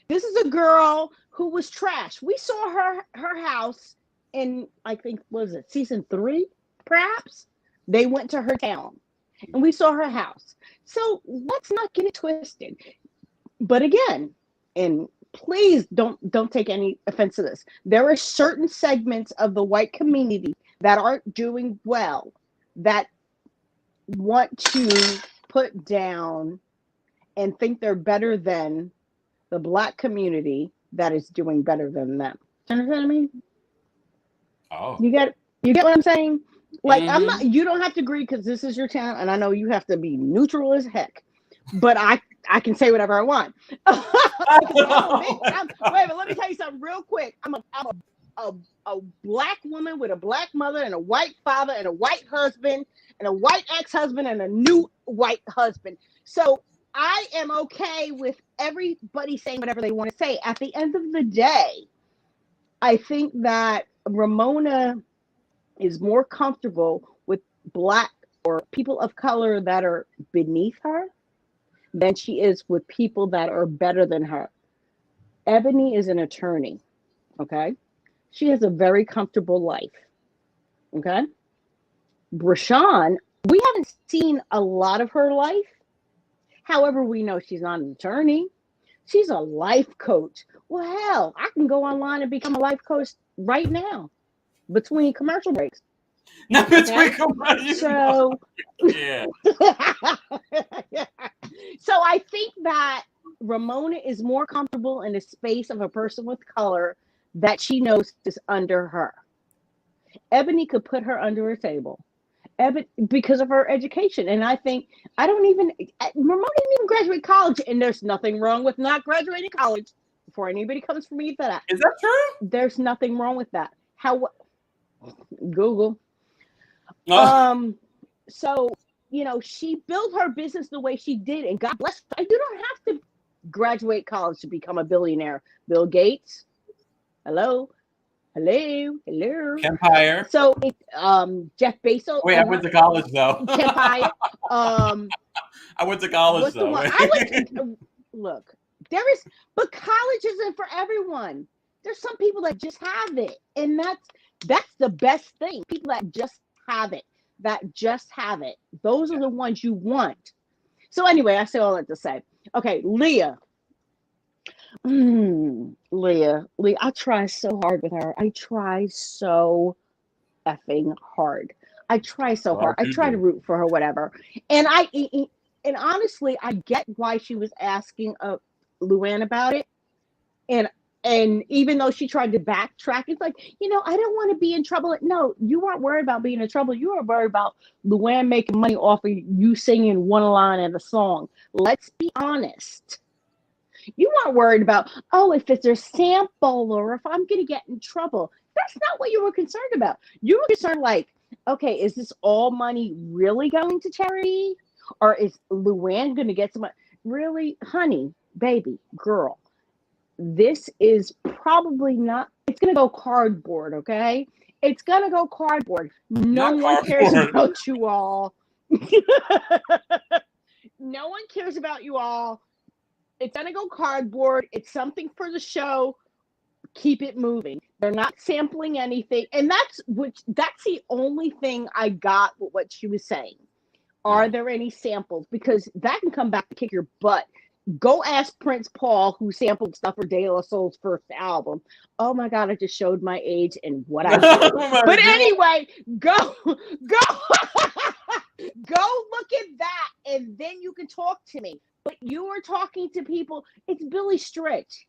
This is a girl who was trash. We saw her house in, I think, was it season 3, perhaps? They went to her town and we saw her house. So let's not get it twisted. But again, and please don't take any offense to this. There are certain segments of the white community that aren't doing well that want to put down and think they're better than the Black community that is doing better than them. Do you understand what I mean? Oh. You get what I'm saying? Like, I'm not, you don't have to agree because this is your town, and I know you have to be neutral as heck. But I can say whatever I want. Wait, but let me tell you something real quick. I'm a Black woman with a Black mother and a white father and a white husband and a white ex-husband and a new white husband. So I am okay with everybody saying whatever they want to say. At the end of the day, I think that Ramona is more comfortable with Black or people of color that are beneath her than she is with people that are better than her. Eboni is an attorney, okay? She has a very comfortable life, okay? Bershan, we haven't seen a lot of her life. However, we know she's not an attorney. She's a life coach. Well, hell, I can go online and become a life coach right now between commercial breaks. Not between commercials. So, yeah. So I think that Ramona is more comfortable in the space of a person with color that she knows is under her. Eboni could put her under a table. Because of her education. And I think, Ramona didn't even graduate college, and there's nothing wrong with not graduating college. Before anybody comes for me for that. Is that true? There's nothing wrong with that. Google. So, she built her business the way she did, and God bless her. You don't have to graduate college to become a billionaire. Bill Gates, hello. Kempire. So, Jeff Bezos. Wait, I went to college though. Kempire. I went to college though. Look, but college isn't for everyone. There's some people that just have it, and that's the best thing. People that just have it. Those are the ones you want. So anyway, I say all that to say, okay, Leah, Leah, I try so hard with her. I try so effing hard. I try so hard. I try to root for her, whatever. And honestly, I get why she was asking Luann about it. And even though she tried to backtrack, it's like, I don't want to be in trouble. No, you weren't worried about being in trouble. You were worried about Luann making money off of you singing one line of the song. Let's be honest. You weren't worried about, if it's a sample or if I'm going to get in trouble. That's not what you were concerned about. You were concerned like, okay, is this all money really going to charity? Or is Luann going to get some money? Really, honey, baby, girl. This is probably not, it's going to go cardboard, okay? It's going to go cardboard. No one cares about you all. No one cares about you all. It's gonna go cardboard. It's something for the show. Keep it moving. They're not sampling anything, and that's the only thing I got with what she was saying. Are there any samples? Because that can come back to kick your butt. Go ask Prince Paul, who sampled stuff for De La Soul's first album. Oh my God, I just showed my age and what I did. But anyway, go look at that, and then you can talk to me. But you are talking to people. It's Billy Stritch.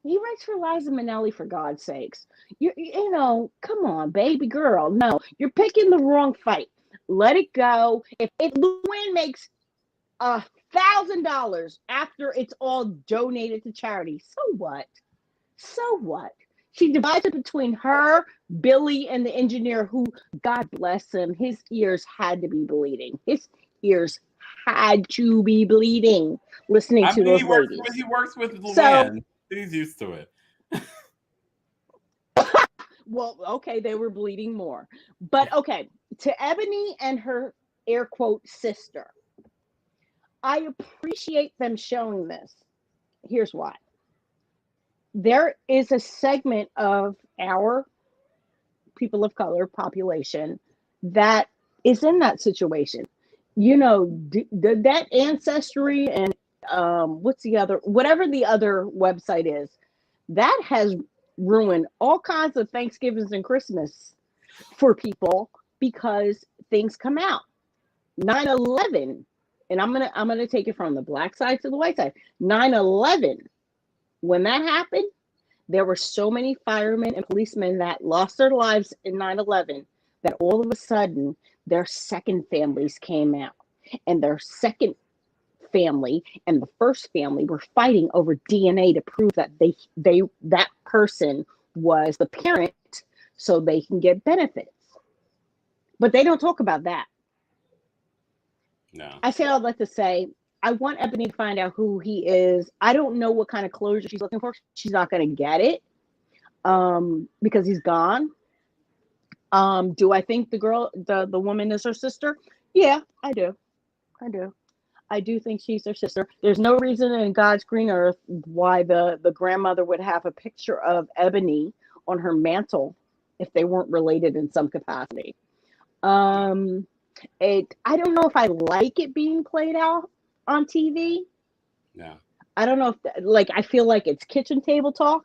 He writes for Liza Minnelli, for God's sakes. You know, come on, baby girl. No, you're picking the wrong fight. Let it go. If Luann makes $1,000 after it's all donated to charity, so what? So what? She divides it between her, Billy, and the engineer, who, God bless him, his ears had to be bleeding. His ears had to be bleeding listening to those ladies. He works with Luann. He's used to it. Well, okay, they were bleeding more. But okay, to Eboni and her air quote sister, I appreciate them showing this. Here's why. There is a segment of our people of color population that is in that situation. You know, that Ancestry and whatever the other website is, that has ruined all kinds of Thanksgivings and Christmas for people because things come out. 9/11, and I'm gonna take it from the black side to the white side. 9/11, when that happened, there were so many firemen and policemen that lost their lives in 9/11 that all of a sudden their second families came out, and their second family and the first family were fighting over DNA to prove that that person was the parent so they can get benefits. But they don't talk about that. No. I say all that to say, I want Eboni to find out who he is. I don't know what kind of closure she's looking for. She's not going to get it because he's gone. Do I think the woman is her sister? Yeah, I do. I do think she's her sister. There's no reason in God's green earth why the grandmother would have a picture of Eboni on her mantle if they weren't related in some capacity. I don't know if I like it being played out on TV. No. I don't know if I feel like it's kitchen table talk.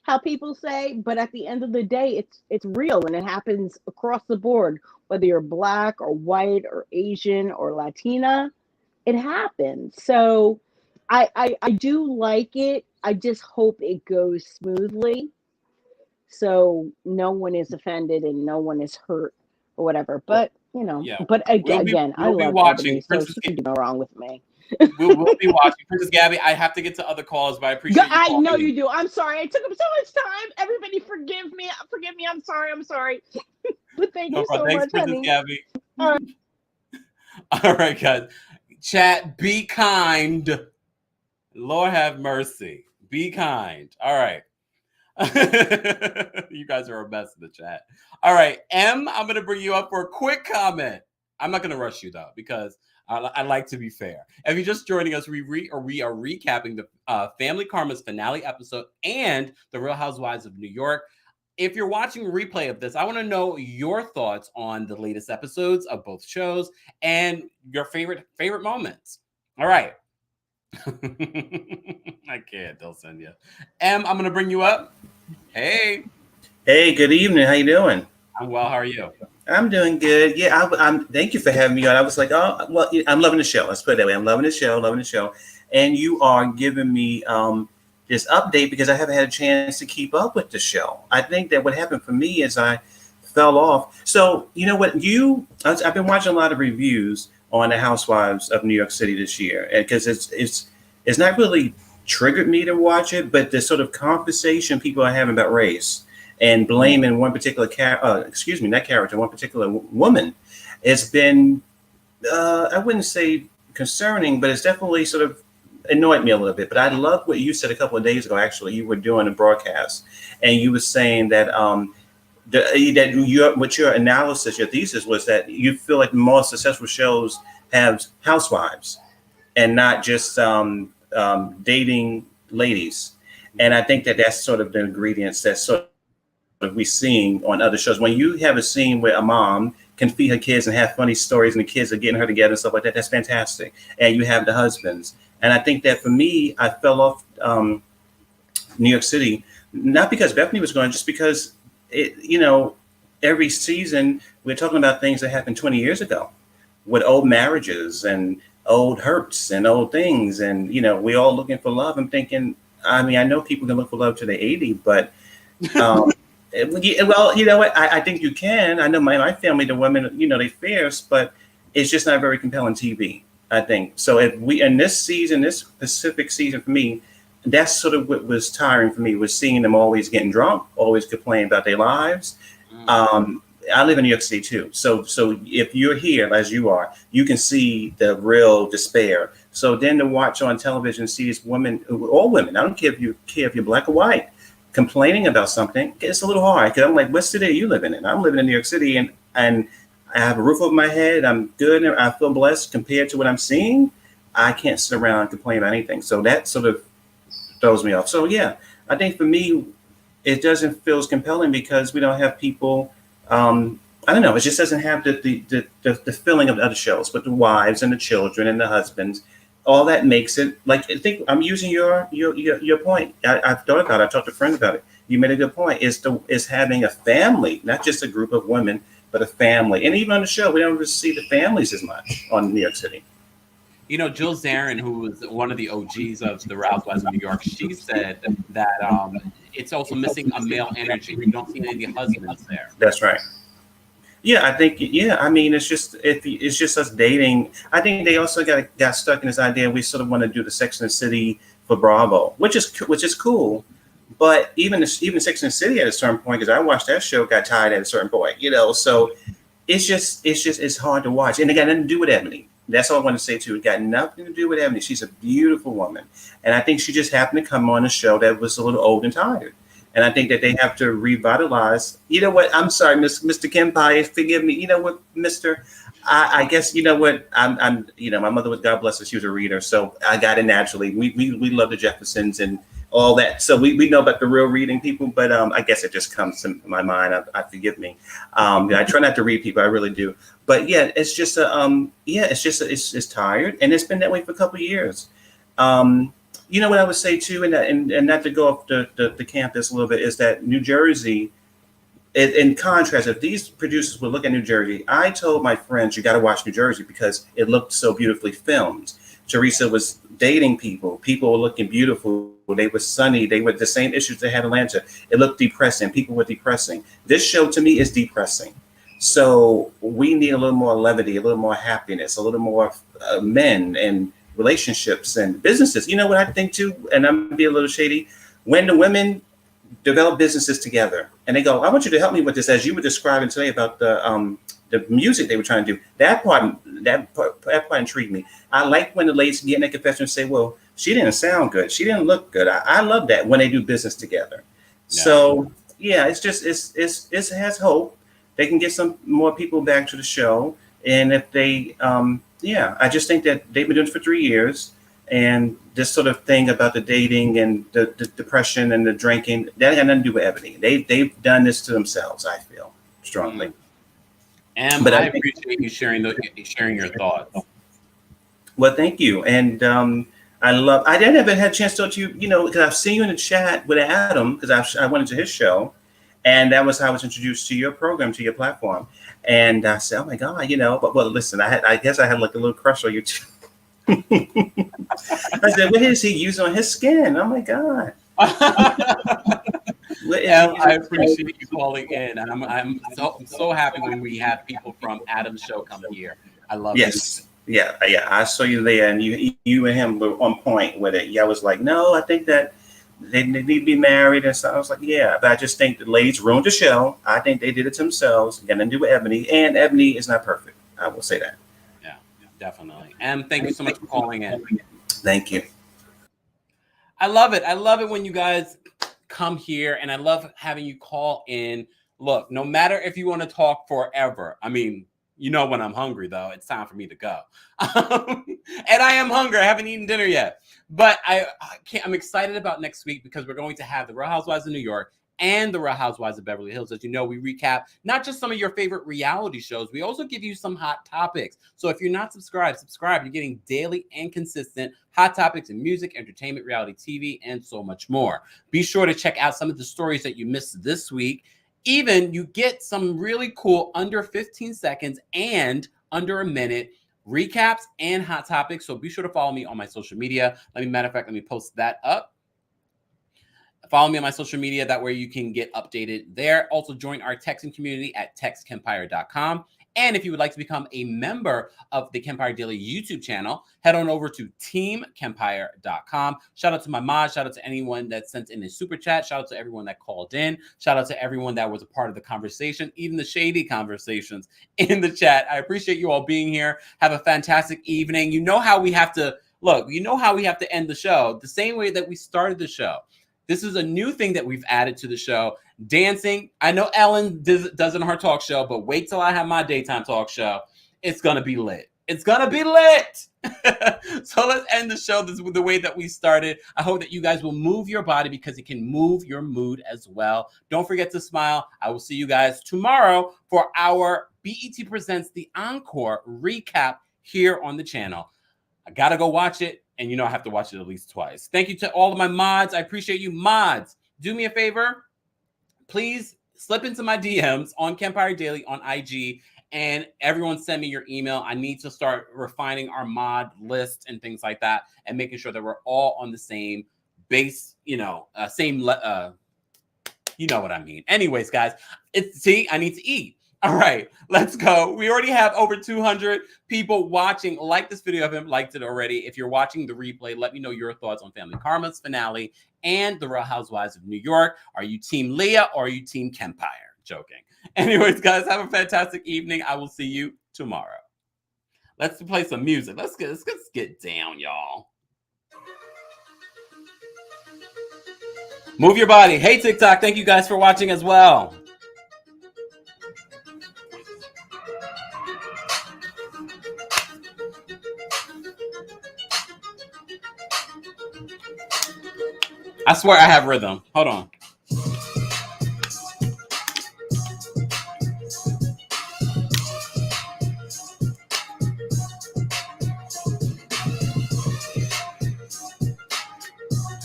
How people say, but at the end of the day, it's real, and it happens across the board, whether you're black or white or Asian or Latina, it happens. So I do like it. I just hope it goes smoothly, so no one is offended and no one is hurt or whatever. But you know, but again, I love Eboni, so she can do no wrong with me. We'll be watching. Princess Gabby, I have to get to other calls, but I appreciate you. I know you do. I'm sorry. I took up so much time. Everybody forgive me. I'm sorry. But thank you so much, Princess honey. Gabby. All right, guys. Chat, be kind. Lord have mercy. Be kind. All right. You guys are a mess in the chat. All right. I'm going to bring you up for a quick comment. I'm not going to rush you, though, because I like to be fair. If you're just joining us, we are recapping the Family Karma's finale episode and the Real Housewives of New York. If you're watching a replay of this, I want to know your thoughts on the latest episodes of both shows and your favorite moments. All right. I can't. They'll send you. I'm going to bring you up. Hey. Hey, good evening. How you doing? I'm well. How are you? I'm doing good. Yeah, I'm. Thank you for having me on. I was like, oh, well, I'm loving the show. Let's put it that way. I'm loving the show. And you are giving me this update because I haven't had a chance to keep up with the show. I think that what happened for me is I fell off. So you know what? I've been watching a lot of reviews on the Housewives of New York City this year, because it's not really triggered me to watch it, but the sort of conversation people are having about race and blaming one particular one particular woman, has been, I wouldn't say concerning, but it's definitely sort of annoyed me a little bit. But I love what you said a couple of days ago. Actually, you were doing a broadcast, and you were saying that what your analysis, your thesis was that you feel like the most successful shows have housewives, and not just dating ladies. And I think that that's sort of the ingredients that sort of we seeing on other shows. When you have a scene where a mom can feed her kids and have funny stories and the kids are getting her together and stuff like that, that's fantastic. And you have the husbands. And I think that for me, I fell off New York City, not because Bethany was going, just because every season we're talking about things that happened 20 years ago with old marriages and old hurts and old things. And, we're all looking for love. I'm thinking, I know people can look for love to the 80, but well, you know what? I think you can. I know my family, the women, they fierce, but it's just not very compelling TV, I think. So if we, in this season, this specific season for me, that's sort of what was tiring for me, was seeing them always getting drunk, always complaining about their lives. I live in New York City too. So if you're here, as you are, you can see the real despair. So then to watch on television, see these women, all women, I don't care if you're black or white, complaining about something, it's a little hard. Because I'm like, what city are you living in? I'm living in New York City, and I have a roof over my head. I'm good, and I feel blessed compared to what I'm seeing. I can't sit around and complain about anything. So that sort of throws me off. So yeah, I think for me, it doesn't feel as compelling because we don't have people. I don't know. It just doesn't have the feeling of the other shows, but the wives and the children and the husbands, all that makes it like. I think I'm using your point. I've thought about it. I talked to a friend about it. You made a good point. Is having a family, not just a group of women, but a family. And even on the show, we don't really see the families as much on New York City. Jill Zarin, who was one of the OGs of the Housewives of New York, she said that it's also missing a male energy. You don't see any of the husbands there. That's right. Yeah, I think. Yeah, it's just us dating. I think they also got stuck in this idea. We sort of want to do the Sex and the City for Bravo, which is cool. But even Sex and the City at a certain point, because I watched that show, got tired at a certain point. So it's hard to watch, and it got nothing to do with Eboni. That's all I want to say too. It got nothing to do with Eboni. She's a beautiful woman. And I think she just happened to come on a show that was a little old and tired. And I think that they have to revitalize. You know what? I'm sorry, Mr. Kempire, forgive me. You know what, Mr. I guess, you know what? I'm my mother was, God bless her, she was a reader. So I got it naturally. We love the Jeffersons and all that. So we know about the real reading people, but I guess it just comes to my mind. I forgive me. I try not to read people. I really do. But yeah, it's just it's tired, and it's been that way for a couple of years. You know what I would say too, and not to go off the campus a little bit, is that New Jersey, in contrast, if these producers would look at New Jersey, I told my friends, you got to watch New Jersey because it looked so beautifully filmed. Teresa was dating people were looking beautiful. They were sunny. They were the same issues they had in Atlanta. It looked depressing. People were depressing. This show to me is depressing. So we need a little more levity, a little more happiness, a little more men and relationships and businesses. You know what I think too, and I'm gonna be a little shady, when the women develop businesses together and they go, I want you to help me with this, as you were describing today about the music they were trying to do. That part intrigued me. I like when the ladies get in their confession and say, well, she didn't sound good. She didn't look good. I love that when they do business together. Yeah. So yeah, it has hope. They can get some more people back to the show. And if they, I just think that they've been doing it for 3 years. And this sort of thing about the dating and the depression and the drinking, that got nothing to do with Eboni. They've done this to themselves, I feel strongly. And I appreciate you sharing your thoughts. Well, thank you. And I didn't have had a chance to talk to you, because I've seen you in the chat with Adam, because I went into his show. And that was how I was introduced to your program, to your platform. And I said, oh my God, but well, listen, I guess I had like a little crush on you too. I said, what is he using on his skin? Oh my God. Yeah, I appreciate you calling in. And I'm so happy when we have people from Adam's show come here. I love it. Yes. Yeah. I saw you there, and you and him were on point with it. Yeah, I was like, no, I think that they need to be married. And so I was like, yeah, but I just think the ladies ruined the show. I think they did it to themselves. Got nothing to do with Eboni, and Eboni is not perfect. I will say that. Yeah, definitely. And thank you so much for calling in. Thank you. I love it. I love it when you guys come here, and I love having you call in. Look, no matter if you want to talk forever, You know when I'm hungry, though, it's time for me to go. And I am hungry. I haven't eaten dinner yet. But I'm excited about next week because we're going to have the Real Housewives of New York and the Real Housewives of Beverly Hills. As you know, we recap not just some of your favorite reality shows, we also give you some hot topics. So if you're not subscribed, subscribe. You're getting daily and consistent hot topics in music, entertainment, reality TV, and so much more. Be sure to check out some of the stories that you missed this week. Even you get some really cool under 15 seconds and under a minute recaps and hot topics. So be sure to follow me on my social media. Matter of fact, let me post that up. Follow me on my social media. That way you can get updated there. Also join our texting community at TheKempire.com. And if you would like to become a member of the Kempire Daily YouTube channel, head on over to TheKempire.com. Shout out to my mods. Shout out to anyone that sent in a super chat. Shout out to everyone that called in. Shout out to everyone that was a part of the conversation, even the shady conversations in the chat. I appreciate you all being here. Have a fantastic evening. You know how we have to end the show the same way that we started the show. This is a new thing that we've added to the show. Dancing. I know Ellen does it on her talk show, but wait till I have my daytime talk show. It's going to be lit. It's going to be lit. So let's end the show the way that we started. I hope that you guys will move your body because it can move your mood as well. Don't forget to smile. I will see you guys tomorrow for our BET Presents The Encore recap here on the channel. I got to go watch it. And you know I have to watch it at least twice. Thank you to all of my mods. I appreciate you. Mods, do me a favor. Please slip into my DMs on Kempire Daily on IG. And everyone send me your email. I need to start refining our mod list and things like that. And making sure that we're all on the same base, you know what I mean. Anyways, guys, I need to eat. All right, let's go. We already have over 200 people watching. Like this video. If you haven't liked it already, if you're watching the replay, let me know your thoughts on Family Karma's finale and the Real Housewives of New York. Are you Team Leah or are you Team Kempire? Joking. Anyways, guys, have a fantastic evening. I will see you tomorrow. Let's play some music. Let's get down, y'all. Move your body. Hey, TikTok. Thank you guys for watching as well. I swear I have rhythm. Hold on.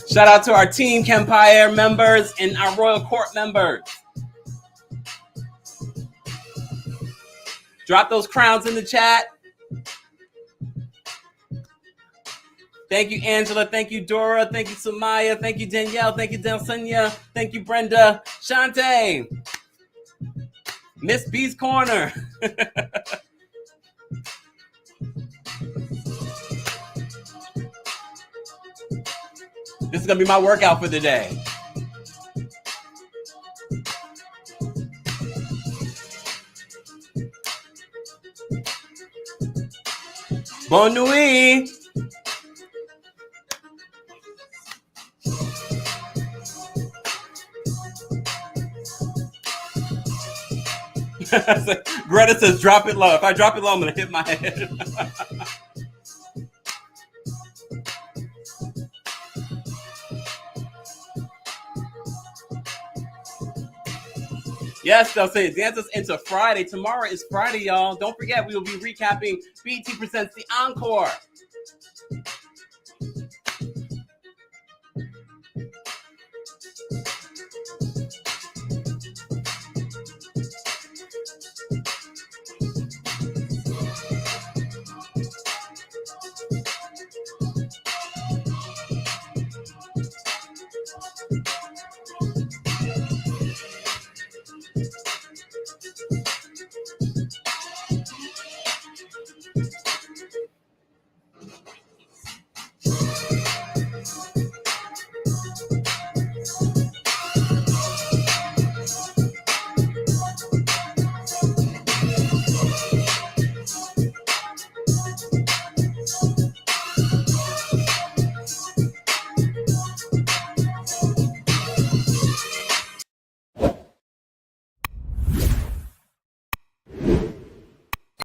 Shout out to our Team Kempire members and our Royal Court members. Drop those crowns in the chat. Thank you, Angela. Thank you, Dora. Thank you, Samaya. Thank you, Danielle. Thank you, Delsenia. Thank you, Brenda. Shante. Miss B's Corner. This is going to be my workout for the day. Bonne nuit. Greta says, drop it low. If I drop it low, I'm going to hit my head. Yes, they'll say dance us into Friday. Tomorrow is Friday, y'all. Don't forget, we will be recapping BET Presents The Encore.